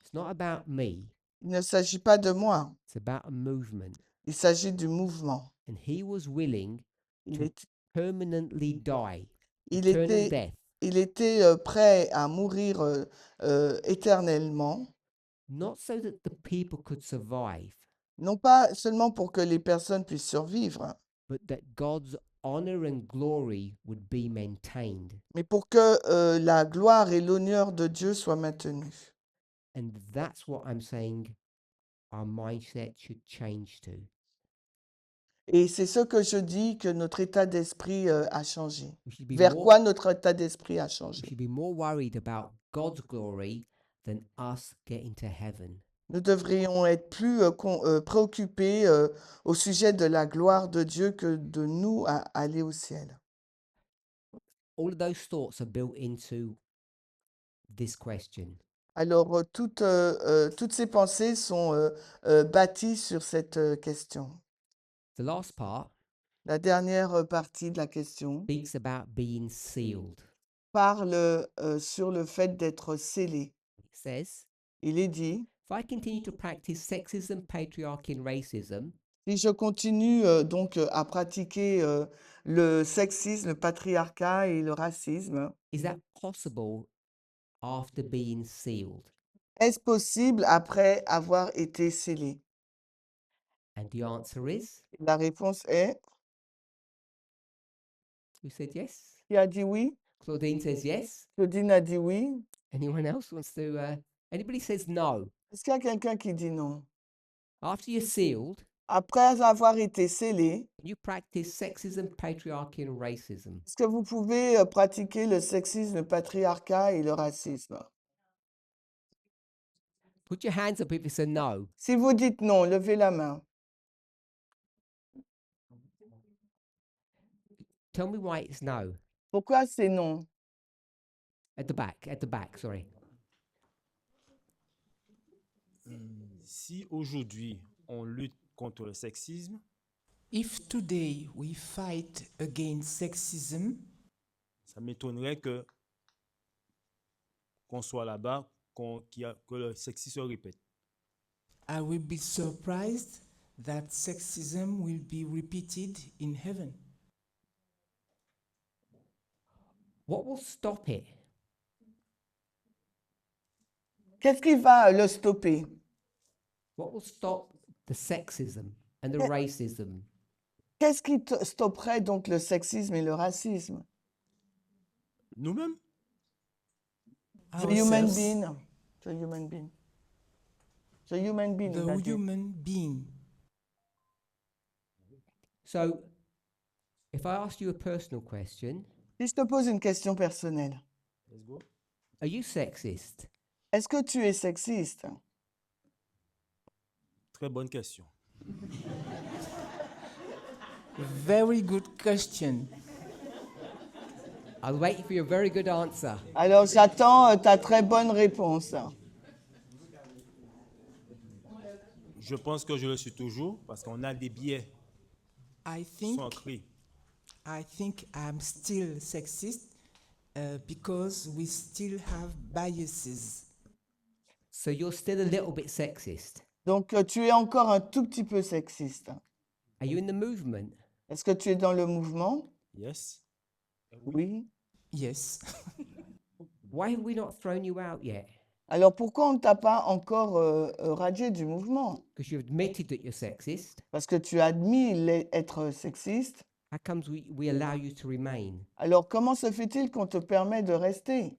S1: it's not about me.
S2: il ne s'agit pas de moi,
S1: It's about a movement.
S2: il s'agit du mouvement.
S1: And he was willing
S2: Il,
S1: to
S2: est-
S1: permanently die,
S2: il
S1: eternal
S2: était,
S1: death,
S2: il était prêt à mourir éternellement,
S1: not so that the people could survive,
S2: non pas seulement pour que les personnes puissent survivre,
S1: but that God's honor and glory would be maintained.
S2: mais pour que la gloire et l'honneur de Dieu soient maintenus.
S1: And that's what I'm saying our mindset should change to.
S2: Et c'est ce que je dis que notre état d'esprit a changé.
S1: We should be
S2: Vers
S1: more,
S2: quoi notre état d'esprit a
S1: we
S2: changé.
S1: should be more worried about God's glory than us getting to heaven.
S2: Nous devrions être plus préoccupés au sujet de la gloire de Dieu que de nous à aller au ciel.
S1: All of those thoughts are built into this question.
S2: Alors, toutes ces pensées sont bâties sur cette question.
S1: The last part
S2: La dernière partie de la question
S1: speaks about being sealed.
S2: parle sur le fait d'être scellé.
S1: It says,
S2: Il est dit,
S1: if I continue to practice sexism, patriarchy, and racism,
S2: si je continue donc à pratiquer le sexisme, le patriarcat et le racisme,
S1: is that possible after being sealed?
S2: est-ce possible après avoir été scellé?
S1: And the answer is,
S2: La réponse est,
S1: who said yes?
S2: qui a dit oui?
S1: Claudine says yes.
S2: Claudine a dit oui.
S1: Anyone else wants to? Anybody says no?
S2: Est-ce qu'il y a quelqu'un qui dit non?
S1: After you're sealed,
S2: Après avoir été scellé,
S1: you practice sexism, patriarchy, and racism.
S2: est-ce que vous pouvez pratiquer le sexisme, le patriarcat et le racisme?
S1: Put your hands up if it's a no.
S2: Si vous dites non, levez la main.
S1: Tell me why it's no.
S2: Pourquoi c'est non?
S1: At the back, sorry.
S6: Si aujourd'hui on lutte contre le sexisme,
S4: If today we fight against sexism,
S6: ça m'étonnerait qu'on soit là-bas, que le sexisme se répète.
S4: I will be surprised that sexism will be repeated in heaven.
S1: What will stop it?
S2: Qu'est-ce qui va le stopper?
S1: What will stop the sexism and the racism?
S2: Qu'est-ce qui stopperait donc le sexisme et le racisme?
S6: Nous-mêmes,
S2: The human
S4: Ourselves,
S2: being. The human being. The human being. il a
S4: the
S2: dit.
S4: human being.
S1: So, if I ask you a personal question,
S2: Si je te pose une question personnelle,
S6: let's go.
S1: are you sexist?
S2: est-ce que tu es sexiste?
S6: Très bonne question.
S4: Very good question.
S1: I'll wait for your very good answer.
S2: Alors j'attends ta très bonne réponse.
S6: Je pense que je le suis toujours parce qu'on a des biais
S4: I
S6: qui
S4: think
S6: sont ancrés.
S4: I think I'm still sexist because we still have biases.
S1: So you're still a little bit sexist.
S2: Donc, tu es encore un tout petit peu sexiste.
S1: Are you in the movement?
S2: Est-ce que tu es dans le mouvement?
S6: Yes.
S2: Oui.
S4: Yes.
S1: Why have we not thrown you out yet?
S2: Alors, pourquoi on ne t'a pas encore radié du mouvement?
S1: Because you've admitted that you're sexist.
S2: Parce que tu admis être sexiste.
S1: How comes we allow you to remain?
S2: Alors, comment se fait-il qu'on te permet de rester?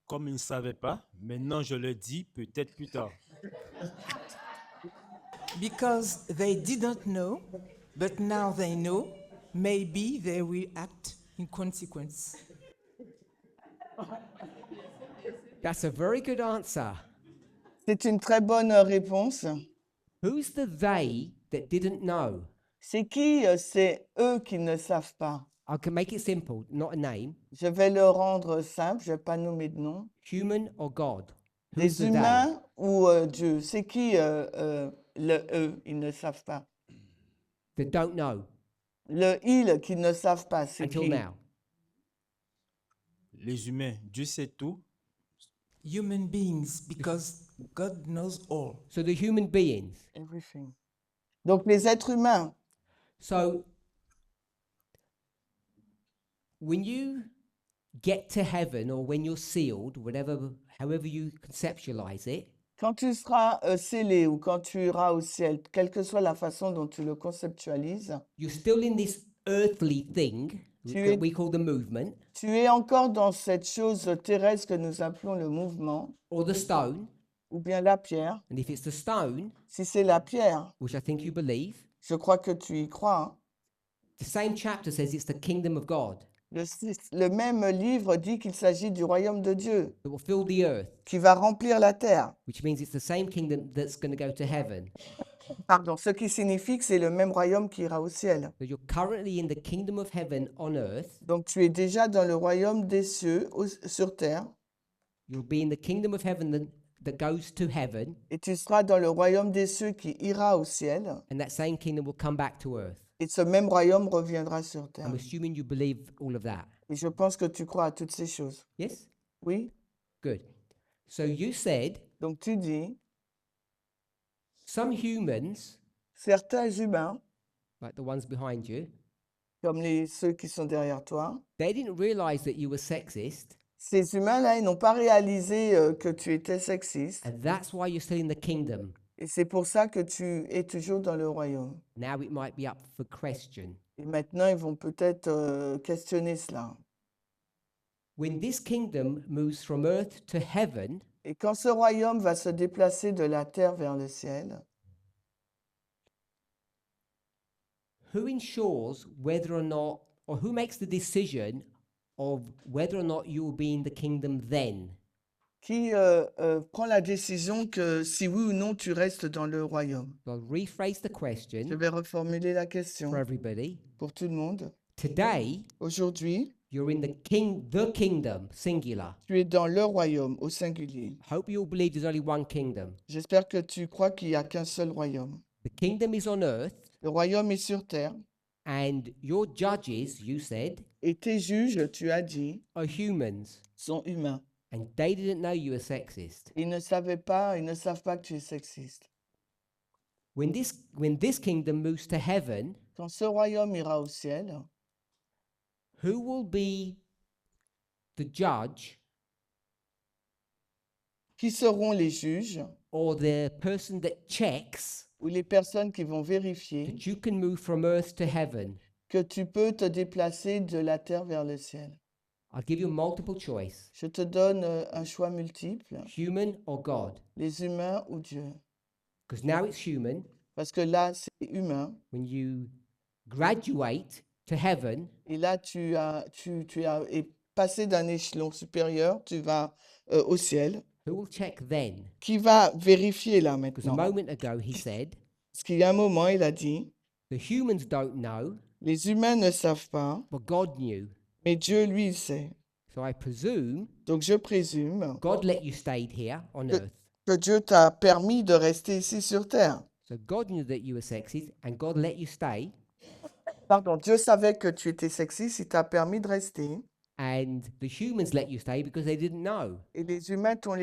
S6: Comme ils ne savaient pas, maintenant je le dis peut-être plus tard.
S4: Because they didn't know, but now they know, maybe they will act in consequence.
S1: That's a very good answer.
S2: C'est une très bonne réponse.
S1: Who's the they that didn't know?
S2: C'est qui? C'est eux qui ne savent pas.
S1: I can make it simple, not a name.
S2: Je vais le rendre simple, je ne vais pas nommer de nom.
S1: Human or God? Who's
S2: Les
S1: the they?
S2: humains ou Dieu? C'est qui le eux? Ils ne savent pas.
S1: That don't know
S2: Le ils qui ne savent pas, c'est
S1: until
S2: qui?
S1: now.
S6: Les humains, Dieu sait tout.
S4: Human beings, because God knows all.
S1: So the human beings.
S2: Everything. Donc les êtres humains.
S1: So when you get to heaven or when you're sealed, however you conceptualize it,
S2: Quand tu seras scellé ou quand tu iras au ciel, quelle que soit la façon dont tu le conceptualises,
S1: you're still in this earthly thing
S2: Tu
S1: that
S2: es-
S1: we call the movement,
S2: tu es encore dans cette chose terrestre que nous appelons le mouvement,
S1: or the stone.
S2: ou bien la pierre.
S1: And if it's the stone,
S2: Si c'est la pierre,
S1: which I think you believe,
S2: je crois que tu y crois, hein.
S1: the same chapter says it's the kingdom of God
S2: Le même livre dit qu'il s'agit du royaume de Dieu,
S1: that will fill the earth,
S2: qui va remplir la terre.
S1: which means it's the same kingdom that's going to go to heaven.
S2: Pardon, ce qui signifie que c'est le même royaume qui ira au ciel.
S1: So you're currently in the kingdom of heaven on earth.
S2: Donc tu es déjà dans le royaume des cieux sur terre,
S1: You'll be in the kingdom of heaven that goes to heaven,
S2: et tu seras dans le royaume des cieux qui ira au ciel,
S1: and that same kingdom will come back to earth.
S2: et ce même royaume reviendra sur terre.
S1: I'm assuming you believe all of that.
S2: Et je pense que tu crois à toutes ces choses.
S1: Yes?
S2: Oui?
S1: Good. So you said
S2: Donc tu dis,
S1: some humans,
S2: certains humains,
S1: like the ones behind you,
S2: comme ceux qui sont derrière toi,
S1: they didn't realize that you were sexist,
S2: ces humains-là, ils n'ont pas réalisé que tu étais sexiste.
S1: and that's why you're still in the kingdom.
S2: Et c'est pour ça que tu es toujours dans le royaume.
S1: Now it might be up for question.
S2: Et maintenant, ils vont peut-être questionner cela.
S1: When this kingdom moves from earth to heaven,
S2: Et quand ce royaume va se déplacer de la terre vers le ciel,
S1: who ensures whether or not, or who makes the decision of whether or not you will be in the kingdom then?
S2: qui prend la décision que si oui ou non tu restes dans le royaume?
S1: So I'll rephrase the
S2: Je
S1: question
S2: vais reformuler la question
S1: for everybody.
S2: pour tout le monde.
S1: Today,
S2: Aujourd'hui,
S1: you're in the kingdom, singular.
S2: tu es dans le royaume au singulier.
S1: Hope you all believe there's only one kingdom.
S2: J'espère que tu crois qu'il n'y a qu'un seul royaume.
S1: The kingdom is on earth,
S2: Le royaume est sur terre.
S1: and your judges, you said,
S2: Et tes juges, tu as dit,
S1: are humans.
S2: sont humains.
S1: And they didn't know you were sexist.
S2: Ils ne savent pas que tu es sexiste.
S1: When this kingdom moves to heaven,
S2: Quand ce royaume ira au ciel,
S1: who will be the judge
S2: qui seront les juges
S1: or the person that checks
S2: ou les personnes qui vont vérifier
S1: that you can move from earth to heaven?
S2: que tu peux te déplacer de la terre vers le ciel?
S1: I'll give you a multiple choice,
S2: Je te donne un choix multiple,
S1: human or God.
S2: les humains ou Dieu.
S1: Because now it's human.
S2: Parce que là, c'est humain.
S1: When you graduate to heaven,
S2: Et là, tu es passé d'un échelon supérieur, tu vas au ciel.
S1: who will check then?
S2: Qui va vérifier là
S1: Because a
S2: maintenant?
S1: moment ago he said,
S2: Parce qu'il y a un moment, il a dit,
S1: the humans don't know,
S2: les humains ne savent pas,
S1: but God knew.
S2: mais Dieu, lui, il sait.
S1: So I presume
S2: Donc, je présume
S1: God let you stay here on earth.
S2: que Dieu t'a permis de rester ici sur terre.
S1: So God knew that you were sexist, and God let you stay.
S2: Pardon, Dieu savait que tu étais sexiste, il t'a permis de rester.
S1: And the humans let you stay because they didn't know.
S2: Et les humains t'ont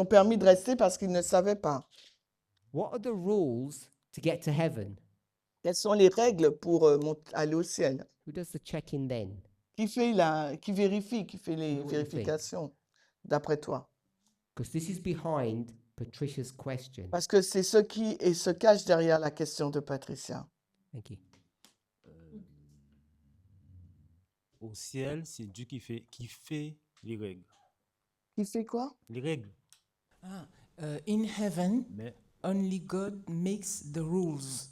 S2: permis de rester parce qu'ils ne savaient pas.
S1: What are the rules to get to heaven?
S2: Quelles sont les règles pour aller au ciel?
S1: Who does the check-in then?
S2: Qui vérifie, qui fait les
S1: What do you think?
S2: vérifications, d'après toi?
S1: Because this is behind Patricia's question.
S2: Parce que c'est ce qui se cache derrière la question de Patricia.
S1: Thank you.
S6: Au ciel, c'est Dieu qui fait les règles.
S2: Qui fait quoi?
S6: Les règles.
S4: In heaven,
S6: Mais
S4: only God makes the rules.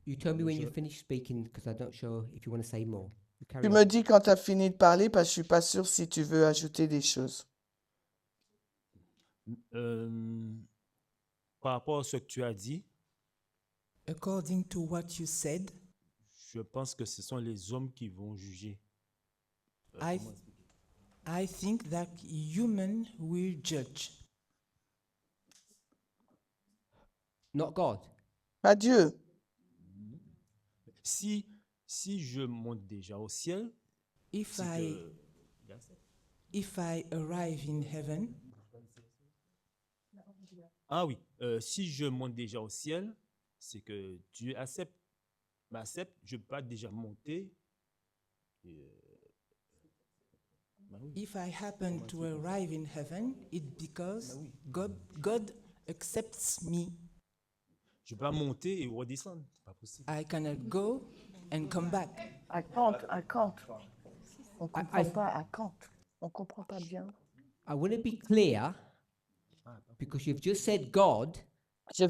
S1: You tell me when you finish speaking because I'm not sure if you want to say more. You carry
S2: Tu
S1: on.
S2: me dis quand tu as fini de parler parce que je suis pas sûre si tu veux ajouter des choses.
S6: par rapport à ce que tu as dit,
S4: According to what you said,
S6: je pense que ce sont les hommes qui vont juger.
S4: I,
S6: Comment expliquer?
S4: I think that human will judge.
S1: Not God.
S2: Pas Dieu.
S6: Si je monte déjà au ciel,
S4: If
S6: c'est
S4: I
S6: que...
S4: if I arrive in heaven,
S6: Ah oui, si je monte déjà au ciel, c'est que Dieu m'accepte, je ne peux pas déjà monter. Bah oui.
S4: if I happen to arrive in heaven, it's because God accepts me.
S6: Je ne peux pas monter et redescendre, c'est pas possible.
S4: I cannot go and come back.
S2: À Kant. On comprend
S1: I-
S2: pas à Kant. On comprend pas bien.
S1: I want to be clear because you've just said God,
S2: Je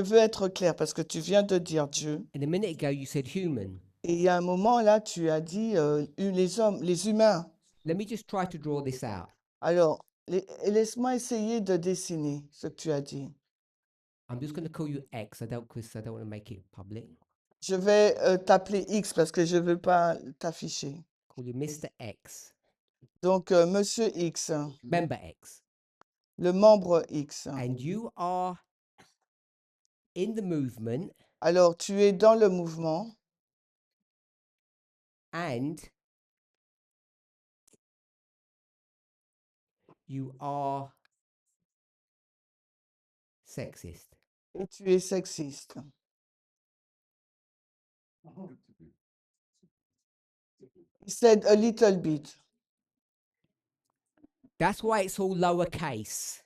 S2: veux être clair parce que tu viens de dire Dieu.
S1: and a minute ago you said human.
S2: Et il y a un moment là, tu as dit les humains.
S1: Let me just try to draw this out.
S2: Alors, laisse-moi essayer de dessiner ce que tu as dit.
S1: I'm just going to call you X. I don't want to make it public.
S2: Je vais t'appeler X parce que je ne veux pas t'afficher.
S1: Call you Mr. X,
S2: Donc, Monsieur X,
S1: member X,
S2: le membre X.
S1: and you are in the movement,
S2: Alors, tu es dans le mouvement
S1: and you are sexist.
S2: et tu es sexiste. He said a little bit.
S1: That's why it's all lowercase.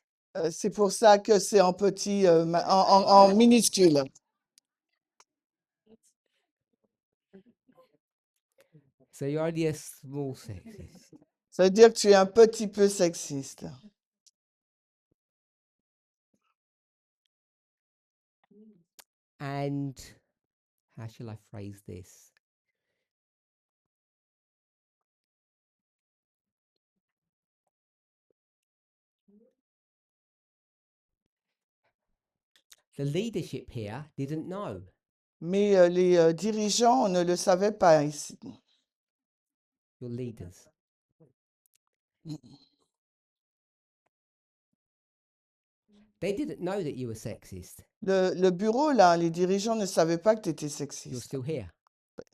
S2: C'est pour ça que c'est en petit, en minuscule.
S1: So you're only a small sexist.
S2: Ça veut dire que tu es un petit peu sexiste.
S1: And how shall I phrase this? The leadership here didn't know.
S2: Mais les dirigeants ne le savaient pas ici.
S1: Your leaders. They didn't know that you were sexist.
S2: Le bureau, là, les dirigeants ne savaient pas que tu étais
S1: You're
S2: sexiste.
S1: still here.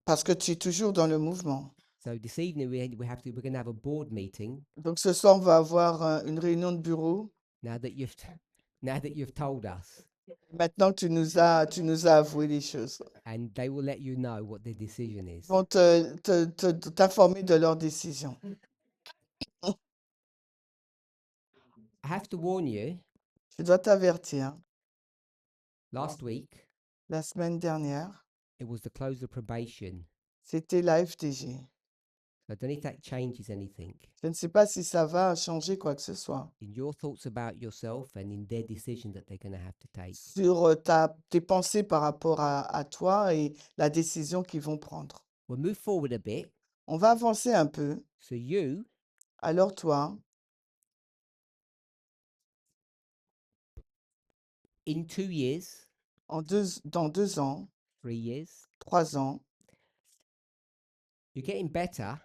S2: Parce que tu es toujours dans le mouvement.
S1: So this evening we're going to have a board meeting.
S2: Donc ce soir, on va avoir une réunion de bureau.
S1: Now that you've told us,
S2: Maintenant que tu nous as avoué les choses.
S1: and they will let you know what the decision is.
S2: Ils vont t'informer de leur décision.
S1: I have to warn you.
S2: Je dois t'avertir.
S1: Last week
S2: La semaine dernière,
S1: it was the close of probation.
S2: c'était la FTG.
S1: I don't know if that changes anything
S2: Je ne sais pas si ça va changer quoi que ce soit
S1: in your thoughts about yourself and in their decision that they're going to have to take.
S2: sur tes pensées par rapport à toi et la décision qu'ils vont prendre.
S1: We'll move forward a bit.
S2: On va avancer un peu.
S1: So you,
S2: Alors toi,
S1: in 2 years,
S2: dans 2 ans,
S1: 3 years,
S2: 3 ans,
S1: you're getting better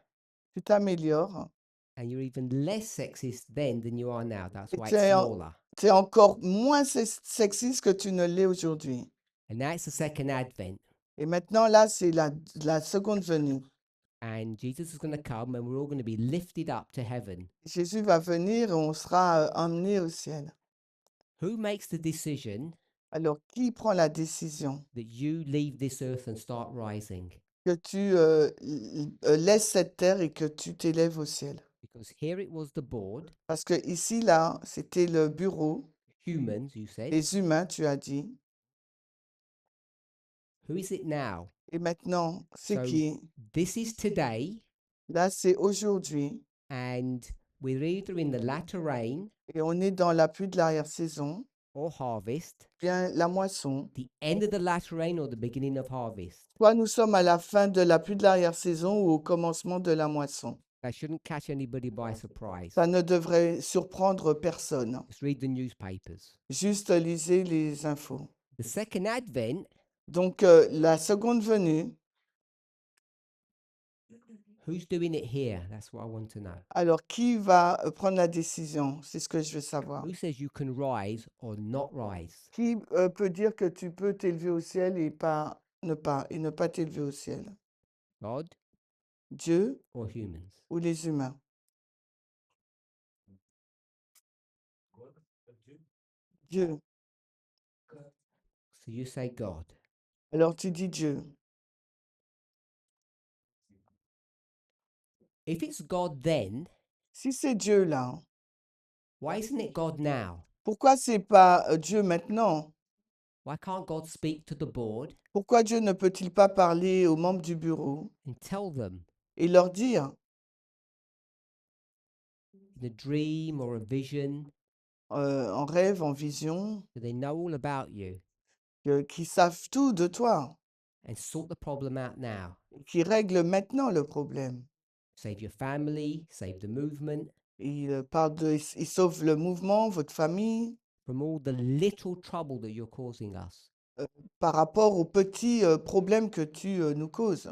S2: tu t'améliores.
S1: and you're even less sexist then than you are now. That's why
S2: Tu
S1: it's
S2: es,
S1: smaller.
S2: tu es encore moins sexiste que tu ne l'es aujourd'hui.
S1: And now it's the second advent.
S2: Et maintenant, là, c'est la seconde venue.
S1: And Jesus is going to come and we're all going to be lifted up to heaven.
S2: Jésus va venir et on sera emmenés au ciel.
S1: Who makes the decision
S2: Alors, qui prend la décision
S1: that you leave this earth and start rising?
S2: que tu laisses cette terre et que tu t'élèves au ciel?
S1: Because here it was the board,
S2: Parce que ici, là, c'était le bureau,
S1: humans, you said.
S2: les humains, tu as dit.
S1: Who is it now?
S2: Et maintenant, c'est
S1: So-
S2: qui?
S1: This is today,
S2: Là, c'est aujourd'hui.
S1: and we're either in the latter rain
S2: Et on est dans la pluie de l'arrière-saison,
S1: or harvest,
S2: bien la moisson.
S1: the end of the latter rain or the beginning of harvest.
S2: Soit nous sommes à la fin de la pluie de l'arrière-saison ou au commencement de la moisson.
S1: That shouldn't catch anybody by surprise.
S2: Ça ne devrait surprendre personne.
S1: Just read the newspapers.
S2: Juste lisez les infos.
S1: The second advent,
S2: Donc, la seconde venue,
S1: who's doing it here? That's what I want to know.
S2: alors qui va prendre la décision? C'est ce que je veux savoir.
S1: Who says you can rise or not rise?
S2: Qui peut dire que tu peux t'élever au ciel et ne pas t'élever au ciel?
S1: God
S2: Dieu
S1: or humans?
S2: ou les humains? Dieu.
S1: So you say God.
S2: Alors tu dis Dieu.
S1: If it's God then,
S2: Si c'est Dieu là,
S1: why isn't it God now?
S2: pourquoi c'est pas Dieu maintenant?
S1: Why can't God speak to the board
S2: Pourquoi Dieu ne peut-il pas parler aux membres du bureau
S1: and tell them
S2: et leur dire
S1: in a dream or a vision
S2: en rêve, en vision,
S1: that they know all about you
S2: qu'ils savent tout de toi,
S1: and sort the problem out now?
S2: qu'ils règlent maintenant le problème?
S1: Save your family, save the movement
S2: Il sauve le mouvement, votre famille,
S1: from all the little trouble that you're causing us.
S2: par rapport aux petits problèmes que tu nous causes,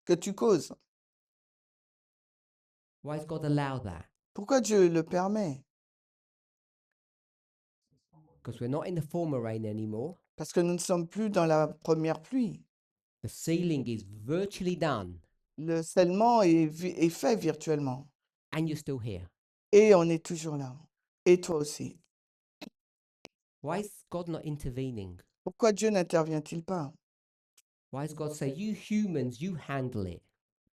S2: que tu causes.
S1: Why does God allow that?
S2: Pourquoi Dieu le permet?
S1: Because we're not in the former rain anymore.
S2: Parce que nous ne sommes plus dans la première pluie.
S1: The sealing is virtually done
S2: Le scellement est fait virtuellement.
S1: and you're still here.
S2: Et on est toujours là. Et toi aussi.
S1: Why is God not intervening?
S2: Pourquoi Dieu n'intervient-il pas?
S1: Why does God say, you humans, you handle it?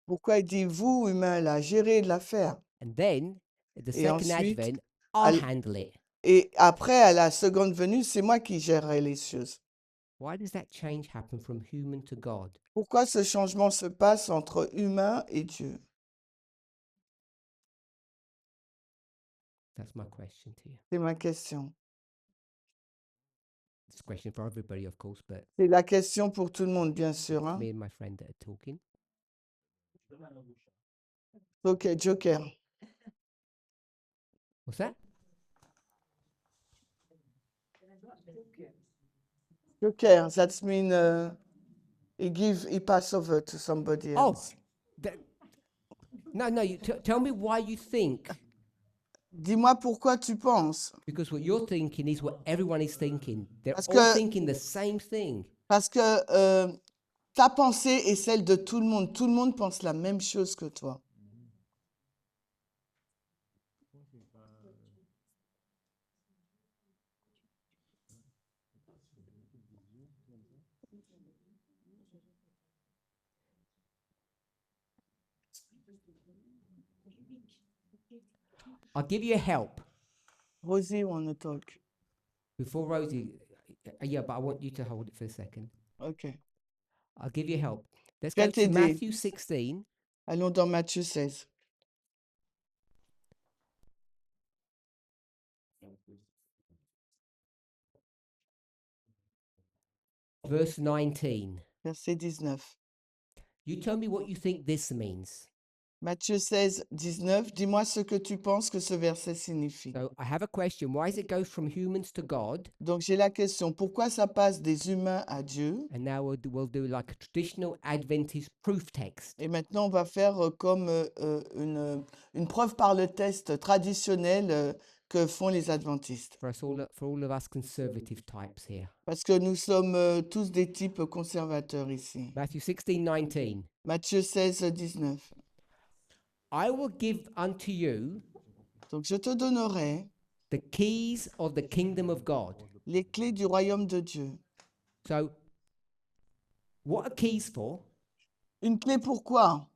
S2: Pourquoi il dit, vous, humains, là, gérez l'affaire?
S1: And then, at the
S2: Et
S1: second
S2: ensuite,
S1: advent, I'll
S2: al-
S1: handle it.
S2: Et après, à la seconde venue, c'est moi qui gérerai les choses.
S1: Why does that change happen from human to God?
S2: Pourquoi ce changement se passe entre humain et Dieu?
S1: That's my question to you.
S2: C'est ma question.
S1: It's a question for everybody, of course, but
S2: C'est la question pour tout le monde, bien sûr. Hein?
S1: me and my friend that are talking.
S2: Ok, Joker.
S1: What's that?
S2: Joker, that means he pass over to somebody
S1: Oh,
S2: else.
S1: no, you tell me why you think.
S2: Dis-moi pourquoi tu penses.
S1: Because what you're thinking is what everyone is thinking. They're
S2: Parce
S1: all
S2: que-
S1: thinking the same thing.
S2: Parce que ta pensée est celle de tout le monde. Tout le monde pense la même chose que toi.
S1: I'll give you a help.
S2: Rosie want to talk.
S1: Before Rosie, yeah, but I want you to hold it for a second.
S2: Ok.
S1: I'll give you help. Let's
S2: Je
S1: go
S2: vais
S1: to
S2: t'aider.
S1: Matthew 16.
S2: Allons dans Matthieu 16.
S1: Verse 19.
S2: Verset 19.
S1: You tell me what you think this means.
S2: Matthieu 16, 19. Dis-moi ce que tu penses que ce verset signifie.
S1: So I have a question. Why does it go from humans to God?
S2: Donc j'ai la question, pourquoi ça passe des humains à Dieu?
S1: And now we'll do like a traditional Adventist proof text.
S2: Et maintenant, on va faire comme une preuve par le test traditionnelle que font les adventistes.
S1: for all of us conservative types here.
S2: Parce que nous sommes tous des types conservateurs ici.
S1: Matthew 16:19.
S2: Matthieu 16, 19.
S1: I will give unto you
S2: Donc je te donnerai
S1: the keys of the kingdom of God.
S2: les clés du royaume de Dieu.
S1: So, what are keys for?
S2: Une clé pourquoi?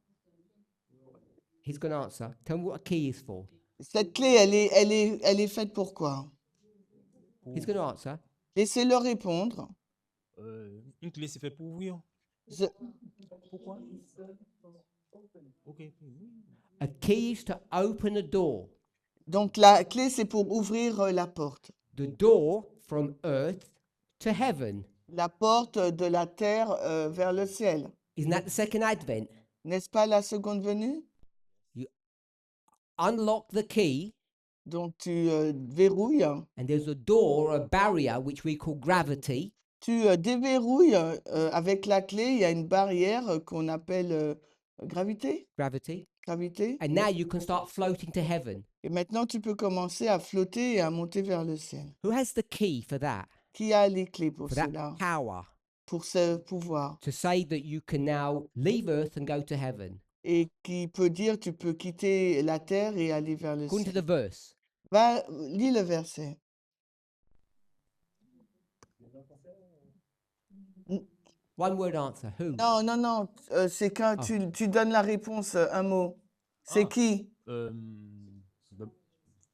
S1: He's going to answer. Tell me what a key is for.
S2: Cette clé, elle est faite pour quoi?
S1: He's going to answer.
S2: Laissez-le répondre.
S6: Une clé, c'est fait pour ouvrir.
S2: Je-
S6: Pourquoi? Ok.
S1: A key is to open a door.
S2: Donc la clé, c'est pour ouvrir la porte.
S1: The door from earth to heaven.
S2: La porte de la terre vers le ciel.
S1: Isn't that the second advent?
S2: N'est-ce pas la seconde venue?
S1: Unlock the key,
S2: Donc tu verrouilles,
S1: and there's a door, a barrier, which we call gravity.
S2: tu déverrouilles avec la clé, il y a une barrière qu'on appelle gravité.
S1: Gravity.
S2: Gravité.
S1: And now you can start floating to heaven.
S2: Et maintenant, tu peux commencer à flotter et à monter vers le ciel.
S1: Who has the key for that?
S2: Qui a les clés pour
S1: For that
S2: cela?
S1: power
S2: Pour ce pouvoir.
S1: to say that you can now leave earth and go to heaven.
S2: Et qui peut dire, tu peux quitter la terre et aller vers le
S1: According to
S2: ciel.
S1: the verse.
S2: Va, lis le verset.
S1: One word answer. Who?
S2: Non, non, non, c'est quand tu donnes la réponse, un mot. C'est
S6: Ah.
S2: qui?
S6: The-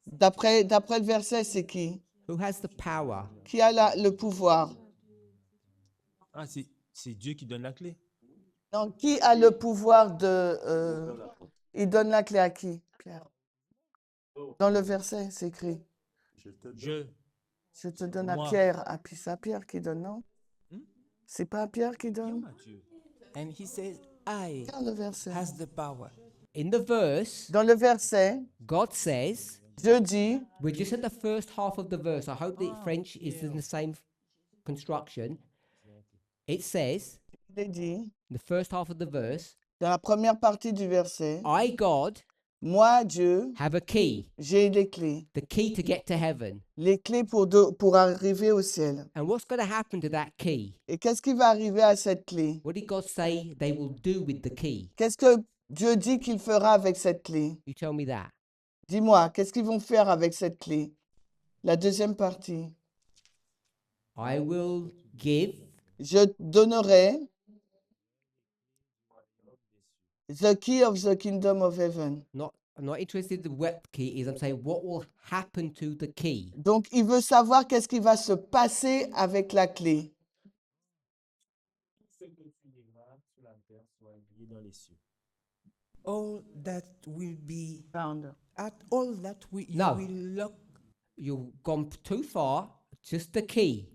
S2: D'après le verset, c'est qui?
S1: Who has the power?
S2: Qui a le pouvoir?
S6: Ah, c'est Dieu qui donne la clé.
S2: Non, qui a le pouvoir de... il donne la clé à qui, Pierre? Dans le verset, c'est écrit.
S6: Je.
S2: Je te donne à
S6: Moi.
S2: Pierre. Ah, puis c'est à Pierre qui donne, non?
S6: Hmm?
S2: C'est pas à Pierre qui donne?
S6: Matthieu.
S4: And he says, I
S2: Regarde le verset.
S4: has the power.
S1: In the verse,
S2: Dans le verset,
S1: God says,
S2: Dieu dit,
S1: we're just at the first half of the verse. I hope the French is in the same construction. It says,
S2: il est dit,
S1: in the first half of the verse,
S2: dans la première partie du verset,
S1: I, God,
S2: moi, Dieu,
S1: have a key,
S2: j'ai les clés.
S1: the key to get to heaven.
S2: Les clés pour arriver au ciel.
S1: And what's going to happen to that key?
S2: Et qu'est-ce qui va arriver à cette clé?
S1: What did God say they will do with the key?
S2: Qu'est-ce que Dieu dit qu'il fera avec cette clé?
S1: You tell me that.
S2: Dis-moi, qu'est-ce qu'ils vont faire avec cette clé? La deuxième partie.
S1: I will give
S2: Je donnerai the key of the kingdom of heaven.
S1: I'm not interested in what key is. I'm saying what will happen to the key.
S2: Donc, il veut savoir qu'est-ce qui va se passer avec la clé.
S6: Dans les cieux.
S4: All that will be,
S2: Found.
S4: at all that we, you
S1: No.
S4: will look.
S1: You've gone too far. Just the key.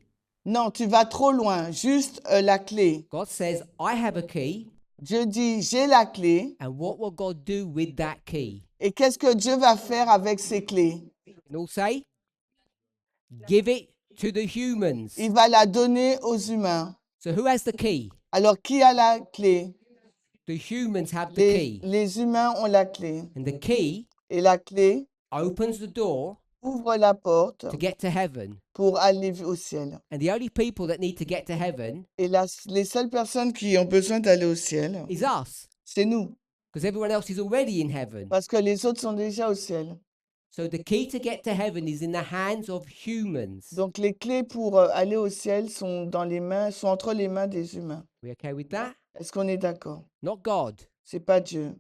S2: Non, tu vas trop loin. Juste la clé.
S1: God says, I have a key.
S2: Dieu dit, j'ai la clé.
S1: And what will God do with that key?
S2: Et qu'est-ce que Dieu va faire avec ces clés?
S1: And all say, give it to the humans.
S2: Il va la donner aux humains.
S1: So who has the key?
S2: Alors, qui a la clé?
S1: The humans have the
S2: Les,
S1: key.
S2: les humains ont la clé.
S1: And the key
S2: Et la clé
S1: opens the door
S2: ouvre la porte
S1: to get to heaven.
S2: pour aller au ciel.
S1: And the only people that need to get to heaven
S2: Et les seules personnes qui ont besoin d'aller au ciel,
S1: is us.
S2: c'est nous.
S1: Because everyone else is already in heaven.
S2: Parce que les autres sont déjà au ciel.
S1: So the key to get to heaven is in the hands of humans.
S2: Donc, les clés pour aller au ciel sont entre les mains des humains.
S1: We okay with that?
S2: Est-ce qu'on est d'accord?
S1: Not God.
S2: C'est pas Dieu.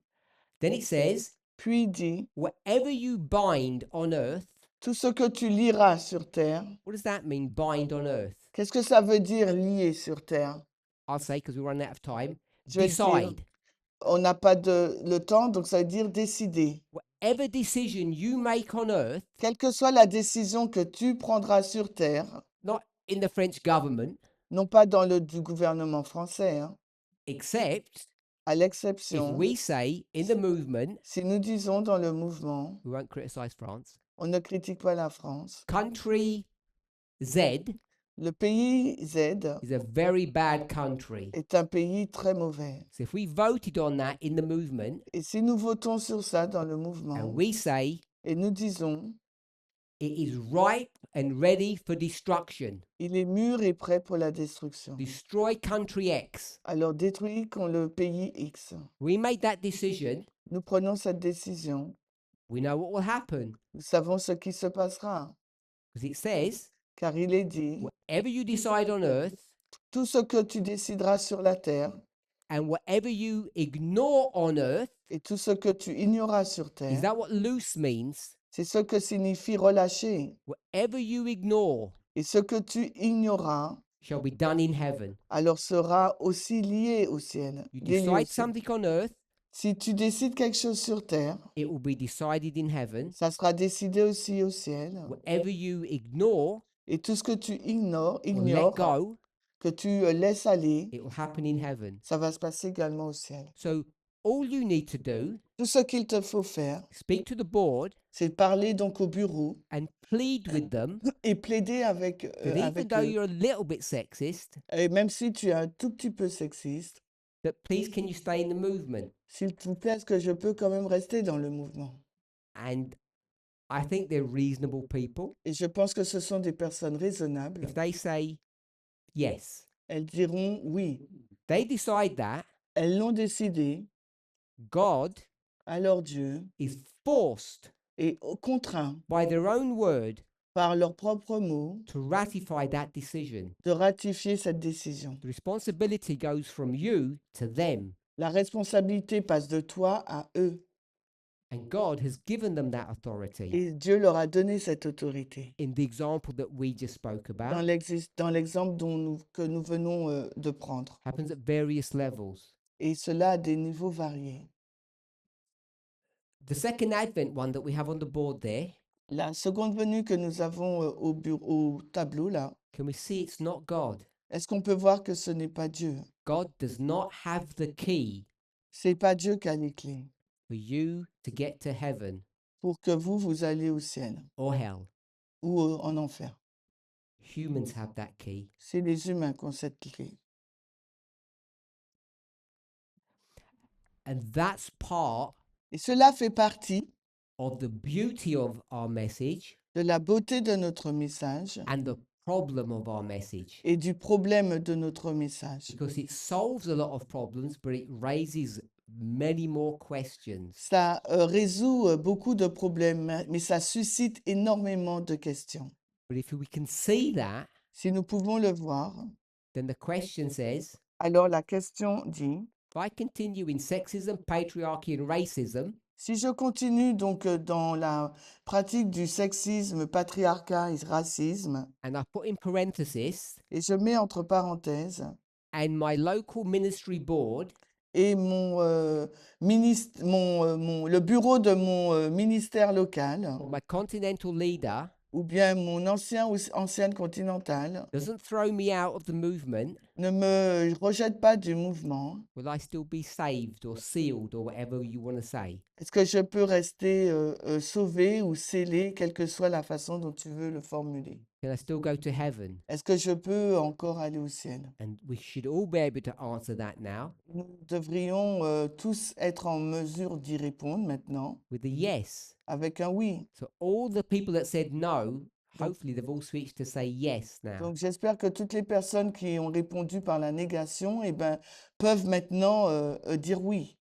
S1: Then it says,
S2: Puis il dit,
S1: whatever you bind on earth,
S2: tout ce que tu liras sur terre,
S1: what does that mean, bind on earth?
S2: qu'est-ce que ça veut dire lier sur terre?
S1: I'll say, because we're running out of time,
S2: Je vais dire,
S1: decide.
S2: on n'a pas le temps, donc ça veut dire décider.
S1: Whatever decision you make on earth,
S2: Quelle que soit la décision que tu prendras sur terre,
S1: not in the French government,
S2: non pas dans du gouvernement français, hein,
S1: except
S2: à
S1: if
S2: l'exception,
S1: we say in the movement,
S2: si nous disons dans le mouvement,
S1: we won't criticize France,
S2: on ne critique pas la France.
S1: country Z
S2: Le pays Z
S1: is a very bad country.
S2: est un pays très mauvais.
S1: So if we voted on that in the movement
S2: Et si nous votons sur ça dans le
S1: and
S2: mouvement,
S1: we say
S2: et nous disons,
S1: It is ripe and ready for destruction.
S2: Il est mûr et prêt pour la destruction.
S1: Destroy country X.
S2: Alors détruis le pays X.
S1: We made that decision.
S2: Nous prenons cette décision.
S1: We know what will happen.
S2: Nous savons ce qui se passera.
S1: Because it says,
S2: Car il est dit,
S1: whatever you decide on earth
S2: tout ce que tu décideras sur la terre
S1: and whatever you ignore on earth,
S2: et tout ce que tu ignoras sur
S1: is
S2: terre,
S1: that what loose means?
S2: c'est ce que signifie relâcher.
S1: Whatever you ignore
S2: Et ce que tu ignoras,
S1: shall be done in heaven.
S2: alors sera aussi lié au ciel.
S1: You
S2: Lié au
S1: decide
S2: ciel.
S1: something on earth,
S2: Si tu décides quelque chose sur terre,
S1: it will be decided in heaven.
S2: ça sera décidé aussi au ciel.
S1: Whatever you ignore
S2: Et tout ce que tu
S1: or let
S2: ignores,
S1: go,
S2: que tu laisses aller,
S1: it will happen in heaven.
S2: ça va se passer également au ciel.
S1: So all you need to do,
S2: Tout ce qu'il te faut faire,
S1: speak to the board
S2: c'est parler donc au bureau
S1: and plead with them
S2: et plaider avec
S1: that even
S2: avec
S1: though
S2: eux.
S1: you're a little bit sexist,
S2: Et même si tu es un tout petit peu sexiste,
S1: that please can you stay in the movement?
S2: s'il te plaît, est-ce que je peux quand même rester dans le mouvement?
S1: And I think they're reasonable people.
S2: Et je pense que ce sont des personnes raisonnables.
S1: If they say yes,
S2: Elles diront oui.
S1: they decide that,
S2: Elles l'ont décidé,
S1: God
S2: alors Dieu
S1: is forced
S2: est contraint
S1: by their own word
S2: par leurs propres mots
S1: to ratify that decision.
S2: de ratifier cette décision.
S1: The responsibility goes from you to them.
S2: La responsabilité passe de toi à eux.
S1: And God has given them that authority
S2: Et Dieu leur a donné cette autorité.
S1: in the example that we just spoke
S2: Dans
S1: about.
S2: l'exemple que nous venons de prendre.
S1: Happens at various levels.
S2: Et cela à des niveaux variés.
S1: The second Advent one that we have on the board there,
S2: La seconde venue que nous avons au tableau là,
S1: can we see it's not God?
S2: est-ce qu'on peut voir que ce n'est pas Dieu?
S1: God does not have the key
S2: C'est pas Dieu qui a les clés
S1: for you to get to heaven
S2: pour que vous allez au ciel
S1: or hell.
S2: ou en enfer.
S1: Humans have that key.
S2: C'est les humains qui ont cette clé.
S1: And that's part
S2: Et cela fait partie
S1: of the beauty of our message
S2: de la beauté de notre message
S1: and the problem of our message.
S2: et du problème de notre message.
S1: Because it solves a lot of problems, but it raises many more questions.
S2: Ça résout beaucoup de problèmes, mais ça suscite énormément de questions.
S1: But if we can see that,
S2: Si nous pouvons le voir,
S1: then the question says,
S2: alors la question dit,
S1: if I continue in sexism, patriarchy, and racism,
S2: si je continue donc dans la pratique du sexisme, patriarcat et racisme,
S1: and I put in parenthesis,
S2: et je mets entre parenthèses,
S1: and my local ministry board
S2: et le bureau de mon ministère local,
S1: or my continental leader
S2: ou bien mon ancienne continentale,
S1: doesn't throw me out of the movement,
S2: ne me rejette pas du mouvement,
S1: will I still be saved or sealed or whatever you want to say?
S2: est-ce que je peux rester sauvé ou scellé, quelle que soit la façon dont tu veux le formuler?
S1: Can I still go to heaven?
S2: Est-ce que je peux encore aller au ciel?
S1: And we should all be able to answer that now
S2: Nous devrions tous être en mesure d'y répondre maintenant
S1: with a yes.
S2: avec un oui.
S1: So all the people that said no, hopefully they've all switched to say yes now.
S2: Donc j'espère que toutes les personnes qui ont répondu par la négation peuvent maintenant dire oui.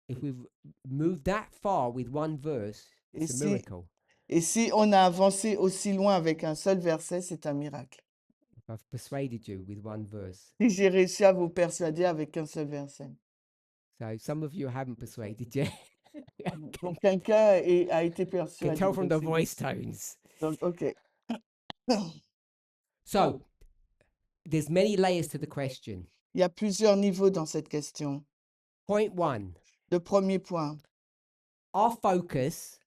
S1: If we've moved that far with one verse,
S2: Et
S1: it's a
S2: si,
S1: miracle.
S2: et si on a avancé aussi loin avec un seul verset, c'est un miracle.
S1: If I've persuaded you with one verse.
S2: Si j'ai réussi à vous persuader avec un seul verset.
S1: So some of you haven't persuaded yet.
S2: Donc quelqu'un a été
S1: You can
S2: persuadé.
S1: tell from the
S2: donc c'est-
S1: voice tones.
S2: Donc, ok.
S1: So there's many layers to the question.
S2: Il y a plusieurs niveaux dans cette question.
S1: Point one,
S2: Le premier point,
S1: our focus,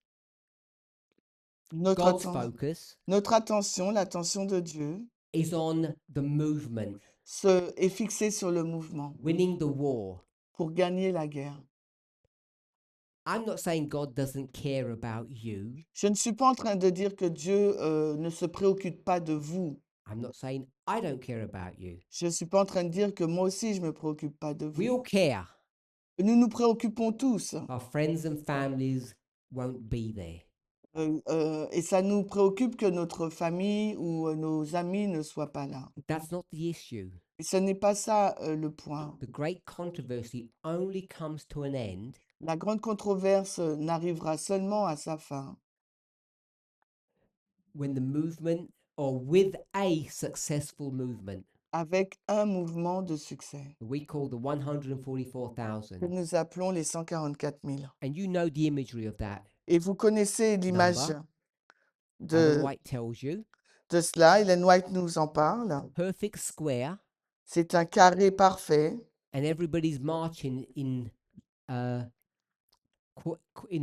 S2: notre,
S1: God's
S2: atten-
S1: focus,
S2: notre attention, l'attention de Dieu,
S1: is on the movement,
S2: est fixée sur le mouvement
S1: winning the war.
S2: pour gagner la guerre.
S1: I'm not saying God doesn't care about you.
S2: Je ne suis pas en train de dire que Dieu ne se préoccupe pas de vous.
S1: I'm not saying I don't care about you.
S2: Je ne suis pas en train de dire que moi aussi je ne me préoccupe pas de
S1: We
S2: vous.
S1: all care.
S2: Nous nous préoccupons tous.
S1: Our friends and families won't be there.
S2: Et ça nous préoccupe que notre famille ou nos amis ne soient pas là.
S1: That's not the issue.
S2: Et ce n'est pas ça le point.
S1: The great controversy only comes to an end
S2: La grande controverse n'arrivera seulement à sa fin
S1: when the movement, or with a successful movement,
S2: avec un mouvement de succès
S1: that we call the
S2: que
S1: 144,000.
S2: nous appelons les 144 000.
S1: And you know the imagery of that.
S2: Et vous connaissez l'image
S1: Ellen
S2: de,
S1: White tells you
S2: de cela. Ellen White nous en parle.
S1: perfect square,
S2: C'est un carré parfait
S1: and everybody's marching in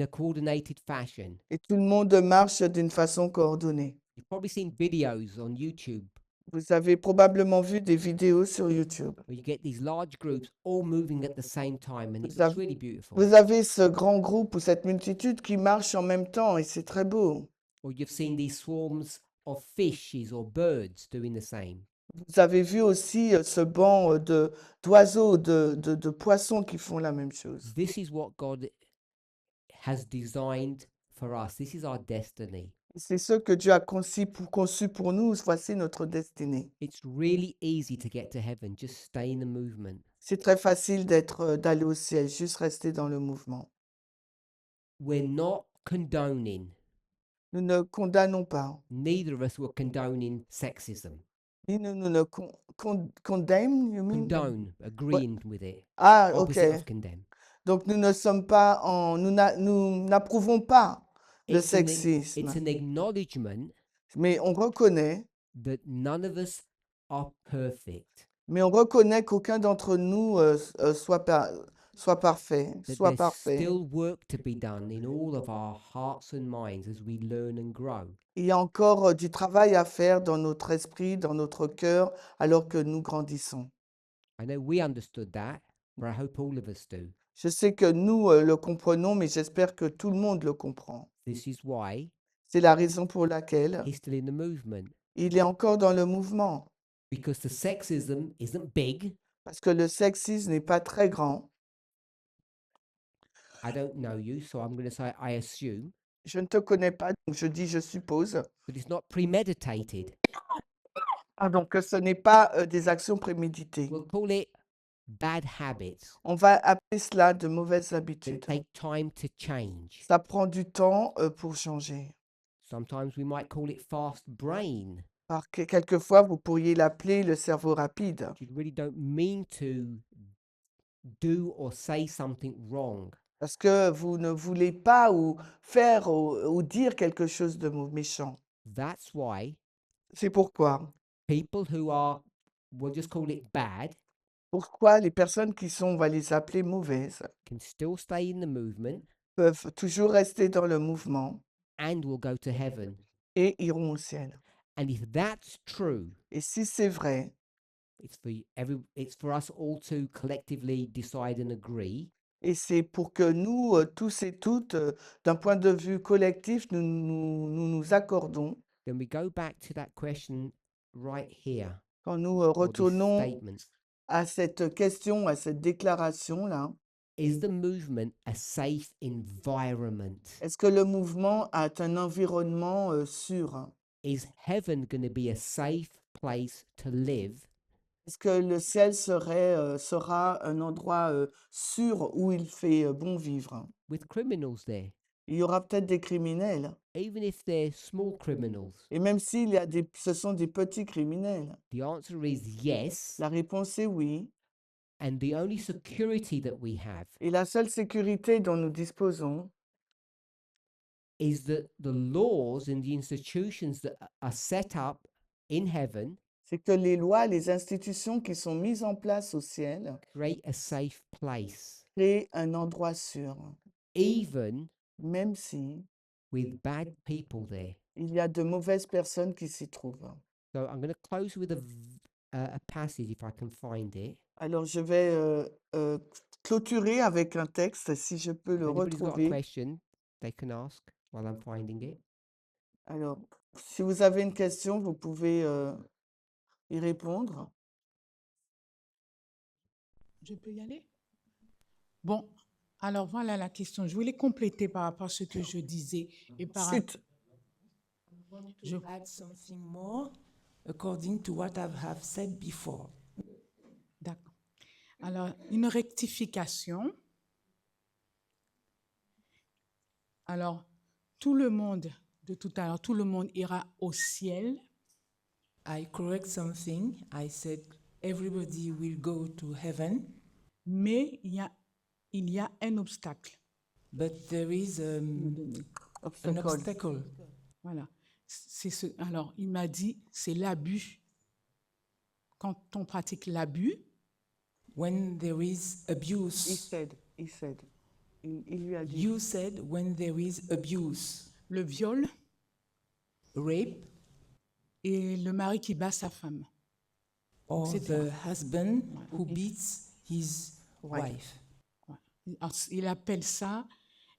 S1: a coordinated fashion.
S2: et tout le monde marche d'une façon coordonnée.
S1: You've probably seen videos on YouTube
S2: Vous avez probablement vu des vidéos sur YouTube.
S1: where you get these large groups all moving at the same time, and it
S2: Vous
S1: looks
S2: avez-
S1: really beautiful.
S2: Vous avez ce grand groupe ou cette multitude qui marche en même temps et c'est très beau.
S1: Or you've seen these swarms of fishes or birds doing the same.
S2: Vous avez vu aussi ce banc d'oiseaux, de poissons qui font la même chose.
S1: This is what God has designed for us. This is our destiny.
S2: C'est ce que Dieu a conçu pour nous. Voici notre destinée.
S1: It's really easy to get to heaven. Just stay in the movement.
S2: C'est très facile d'aller au ciel, juste rester dans le mouvement.
S1: We're not condoning,
S2: Nous ne condamnons pas.
S1: neither of us were condoning sexism.
S2: Nous ne condamnons, you mean?
S1: Condone, agreeing with it.
S2: Ah,
S1: Opposite
S2: ok.
S1: of condemn.
S2: Donc nous ne sommes pas nous n'approuvons pas le
S1: It's an
S2: sexisme,
S1: acknowledgement
S2: mais on reconnaît
S1: that none of us are perfect.
S2: qu'aucun d'entre nous soit parfait,
S1: That
S2: soit
S1: there's
S2: parfait.
S1: still work to be done in all of our hearts and minds as we learn and grow.
S2: Il y a encore du travail à faire dans notre esprit, dans notre cœur, alors que nous grandissons.
S1: I know we understood that, but I hope all of us do.
S2: Je sais que nous le comprenons, mais j'espère que tout le monde le comprend.
S1: This is why
S2: C'est la raison pour laquelle
S1: he's still in the movement.
S2: il est encore dans le mouvement,
S1: Because the sexism isn't big.
S2: parce que le sexisme n'est pas très grand.
S1: I don't know you, so I'm going to say I assume,
S2: Je ne te connais pas, donc je dis je suppose.
S1: but it's not premeditated.
S2: Ah, donc que ce n'est pas des actions préméditées.
S1: We'll call it bad habits
S2: On va appeler cela de mauvaises
S1: that
S2: habitudes.
S1: take time to change.
S2: Ça prend du temps pour changer.
S1: Sometimes we might call it fast brain.
S2: Quelquefois, vous pourriez l'appeler le cerveau rapide.
S1: You really don't mean to do or say something wrong.
S2: Parce que vous ne voulez pas ou faire ou dire quelque chose de méchant.
S1: That's why
S2: C'est pourquoi.
S1: people who are, we'll just call it bad,
S2: Pourquoi les personnes qui sont, on va les appeler mauvaises,
S1: can still stay in the movement
S2: peuvent toujours rester dans le mouvement
S1: and will go to heaven.
S2: et iront au ciel.
S1: And if that's true,
S2: Et si c'est vrai,
S1: it's for us all to collectively decide and agree
S2: et c'est pour que nous, tous et toutes, d'un point de vue collectif, nous accordons,
S1: then we go back to that question right here,
S2: quand nous
S1: or this
S2: retournons
S1: statement.
S2: à cette question, à cette déclaration-là,
S1: Is the movement a safe environment?
S2: est-ce que le mouvement a un environnement sûr?
S1: Is heaven going to be a safe place to live?
S2: Est-ce que le ciel sera un endroit sûr où il fait bon vivre?
S1: With criminals there,
S2: Il y aura peut-être des criminels.
S1: even if they're small criminals?
S2: Et même ce sont des petits criminels.
S1: The answer is yes.
S2: La réponse est oui.
S1: And the only security that we have
S2: Et la seule sécurité dont nous disposons,
S1: is that the laws and the institutions that are set up in heaven
S2: c'est que les lois, les institutions qui sont mises en place au ciel
S1: create a safe place,
S2: créent un endroit sûr,
S1: even
S2: même si
S1: with bad people there.
S2: il y a de mauvaises personnes qui s'y trouvent.
S1: So I'm going to close with a passage if I can find it.
S2: Alors, je vais clôturer avec un texte, si je peux
S1: If
S2: le
S1: anybody's got a
S2: retrouver.
S1: question, they can ask while I'm finding it.
S2: Alors, si vous avez une question, vous pouvez y répondre.
S5: Je peux y aller? Bon, Alors voilà la question. Je voulais compléter par rapport à ce que je disais et par
S2: Si t-
S4: Je add something more according to what I have said before.
S5: D'accord. Alors, une rectification. Alors, tout le monde, de tout à l'heure, tout le monde ira au ciel,
S4: I correct something. I said everybody will go to heaven,
S5: mais il y a un obstacle.
S4: but there is an
S2: obstacle.
S4: obstacle.
S5: Voilà. Alors, il m'a dit, c'est l'abus. Quand on pratique l'abus,
S4: When there is
S2: He
S4: abuse.
S2: said. Il lui a dit.
S4: You said when there is abuse,
S5: le viol
S4: rape,
S5: et le mari qui bat sa femme.
S4: or
S5: etc.
S4: the husband who beats his wife.
S5: Alors, il appelle ça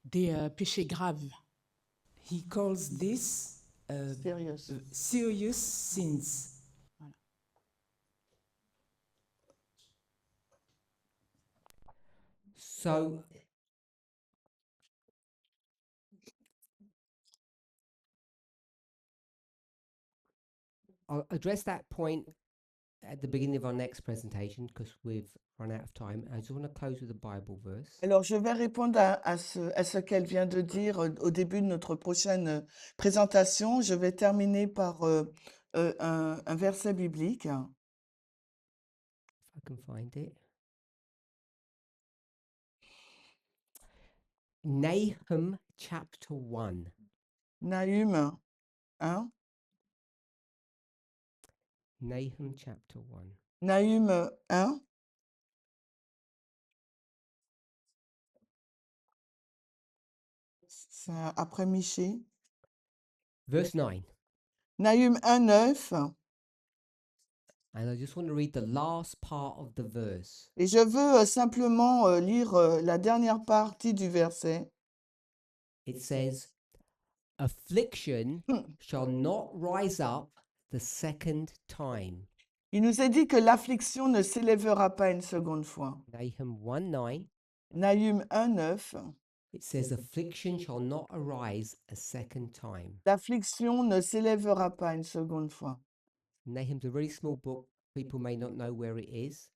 S5: des péchés graves.
S4: He calls this
S2: Serious.
S4: serious sins.
S1: So, I'll address that point at the beginning of our next presentation because we've run out of time. I just want to close with a Bible verse.
S2: Alors, je vais répondre à ce qu'elle vient de dire au début de notre prochaine présentation. Je vais terminer par un verset biblique.
S1: If I can find it. Nahum chapter 1.
S2: Nahum 1.
S1: Nahum chapter 1.
S2: Nahum 1. C'est après Michée.
S1: Verse 9.
S2: Nahum 1, 9.
S1: And I just want to read the last part of the verse.
S2: Et je veux simplement lire la dernière partie du verset.
S1: It says, Affliction shall not rise up the second time.
S2: Il nous est dit que l'affliction ne s'élèvera pas une seconde fois.
S1: Nahum 1:9.
S2: Nahum 1, 9.
S1: It says, Affliction shall not arise a second time.
S2: L'affliction ne s'élèvera pas une seconde fois.
S1: Nahum's a really small book. People may not know where it is.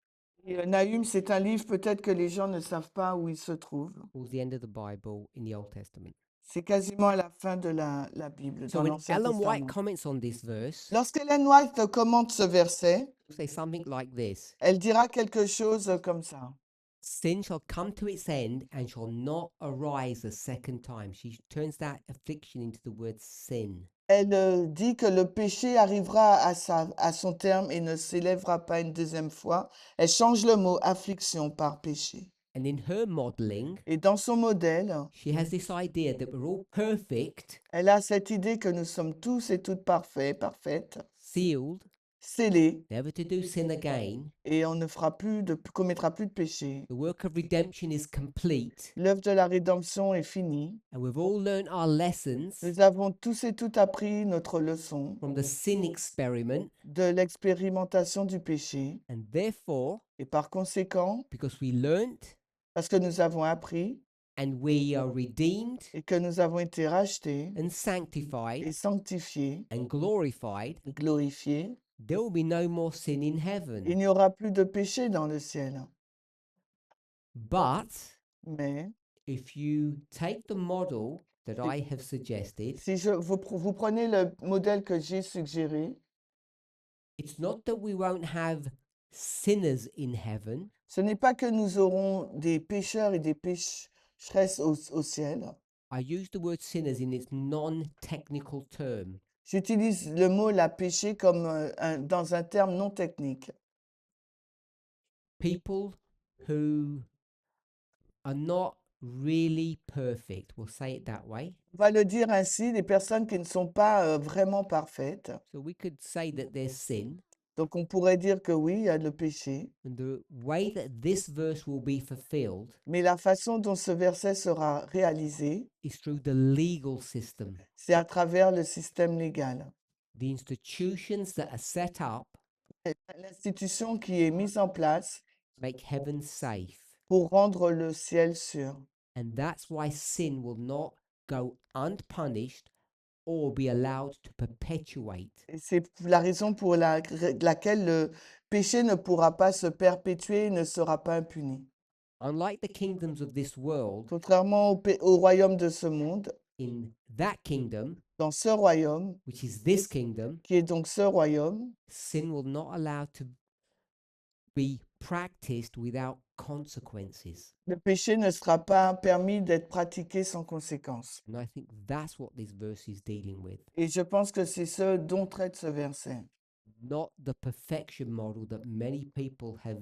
S2: Et Nahum, c'est un livre peut-être que les gens ne savent pas où il se trouve.
S1: Towards the end of the Bible in the Old Testament.
S2: C'est quasiment à la fin de la Bible,
S1: So
S2: dans
S1: when
S2: l'Ancien
S1: Ellen White
S2: Testament.
S1: comments on this verse,
S2: Lorsqu'Ellen White commente ce verset,
S1: she'll say something like this.
S2: elle dira quelque chose comme ça.
S1: Sin shall come to its end and shall not arise a second time. She turns that affliction into the word sin.
S2: Elle dit que le péché arrivera à son terme et ne s'élèvera pas une deuxième fois. Elle change le mot affliction par péché.
S1: And in her modeling,
S2: Et dans son modèle,
S1: she has this idea that we're all perfect,
S2: elle a cette idée que nous sommes tous et toutes parfaites,
S1: sealed,
S2: scellés,
S1: never to do sin again.
S2: et on ne commettra plus de péché.
S1: The work of redemption is complete,
S2: L'œuvre de la rédemption est finie.
S1: and we've all learned our lessons
S2: Nous avons tous et toutes appris notre leçon
S1: from the sin experiment,
S2: de l'expérimentation du péché.
S1: and therefore,
S2: Et par conséquent,
S1: because we learnt
S2: parce que nous avons appris
S1: and we are redeemed
S2: et que nous avons été rachetés
S1: and
S2: et
S1: sanctified
S2: sanctifiés
S1: and glorified,
S2: et glorifiés,
S1: there will be no more sin in
S2: il
S1: heaven.
S2: n'y aura plus de péché dans le ciel.
S1: But
S2: Mais
S1: if you take the model that I have suggested,
S2: si vous prenez le modèle que j'ai suggéré,
S1: it's not that we won't have sinners in heaven,
S2: ce n'est pas que nous aurons des pécheurs et des pécheresses au ciel.
S1: I use the word sinners in its non-technical term.
S2: J'utilise le mot la péché comme dans un terme non technique.
S1: People who are not really perfect, we'll say it that way.
S2: On va le dire ainsi, des personnes qui ne sont pas vraiment parfaites.
S1: So we could say that there's sin,
S2: Donc on pourrait dire que oui, il y a le péché,
S1: and the way that this verse will be fulfilled
S2: mais la façon dont ce verset sera réalisé,
S1: is through the legal system.
S2: c'est à travers le système légal.
S1: The institutions that are set up
S2: L'institution qui est mise en place
S1: make heaven safe.
S2: pour rendre le ciel sûr.
S1: And that's why sin will not go unpunished or be allowed to perpetuate.
S2: Et c'est la raison pour laquelle le péché ne pourra pas se perpétuer, ne sera pas impuni.
S1: Unlike the kingdoms of this world,
S2: Contrairement au royaume de ce monde,
S1: in that kingdom,
S2: dans ce royaume,
S1: which is this kingdom,
S2: qui est donc ce royaume,
S1: sin will not allow to be practiced without consequences.
S2: le péché ne sera pas permis d'être pratiqué sans conséquence.
S1: And I think that's what this verse is dealing with.
S2: Et je pense que c'est ce dont traite ce verset.
S1: Not the perfection model that many people have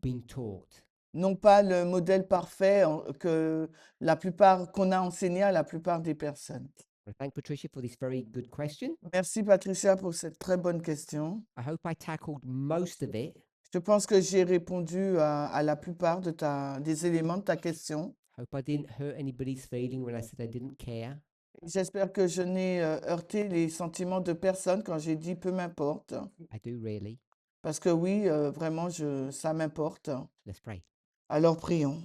S1: been taught.
S2: Non pas le modèle parfait qu'on a enseigné à la plupart des personnes.
S1: I thank Patricia for this very good question.
S2: Merci Patricia pour cette très bonne question.
S1: I hope I tackled most of it.
S2: Je pense que j'ai répondu à la plupart des éléments de ta question.
S1: Hope I didn't hurt anybody's feeling when I said I didn't care.
S2: J'espère que je n'ai heurté les sentiments de personne quand j'ai dit peu m'importe.
S1: I do really.
S2: Parce que oui, vraiment, ça m'importe.
S1: Let's pray.
S2: Alors prions.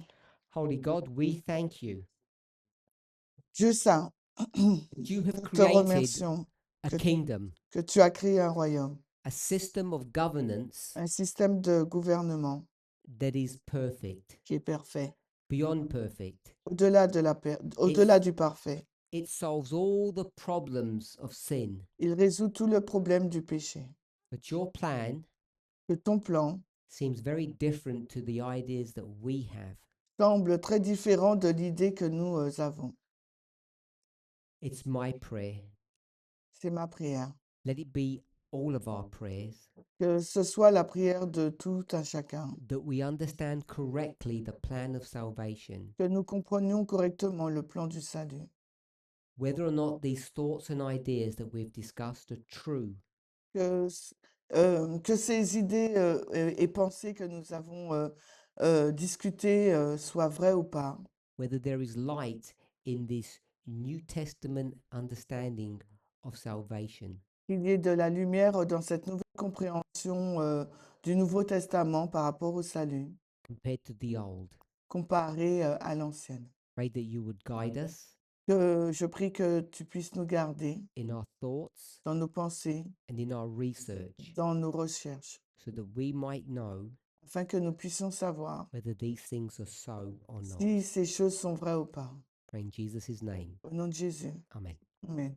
S1: Holy God, we thank you.
S2: Dieu saint,
S1: You have
S2: nous te
S1: created
S2: remercions
S1: a
S2: que-
S1: kingdom,
S2: que tu as créé un royaume,
S1: a system of governance
S2: un système de gouvernement
S1: that is perfect,
S2: qui est parfait,
S1: beyond perfect.
S2: au-delà du parfait.
S1: It solves all the problems of sin.
S2: Il résout tout le problème du péché.
S1: But your plan
S2: Que ton plan
S1: seems very different to the ideas that we have.
S2: semble très différent de l'idée que nous avons.
S1: It's my prayer.
S2: C'est ma prière.
S1: Let it be all of our prayers
S2: Que ce soit la prière de tout un chacun.
S1: that we understand correctly the plan of salvation,
S2: Que nous comprenions correctement le plan du salut.
S1: whether or not these thoughts and ideas that we've discussed are true.
S2: Que ces idées et pensées que nous avons discutées soient vraies ou pas.
S1: Whether there is light in this New Testament understanding of salvation.
S2: Qu'il y ait de la lumière dans cette nouvelle compréhension du Nouveau Testament par rapport au salut,
S1: Compared to the old.
S2: comparé à l'ancienne.
S1: Pray that you would guide us
S2: Je prie que tu puisses nous garder
S1: in our thoughts
S2: dans nos pensées,
S1: and in our research
S2: dans nos recherches,
S1: so that we might know
S2: afin que nous puissions savoir
S1: whether these things are so or not.
S2: si ces choses sont vraies ou pas.
S1: Pray in Jesus' name.
S2: Au nom de Jésus.
S1: Amen.
S2: Amen.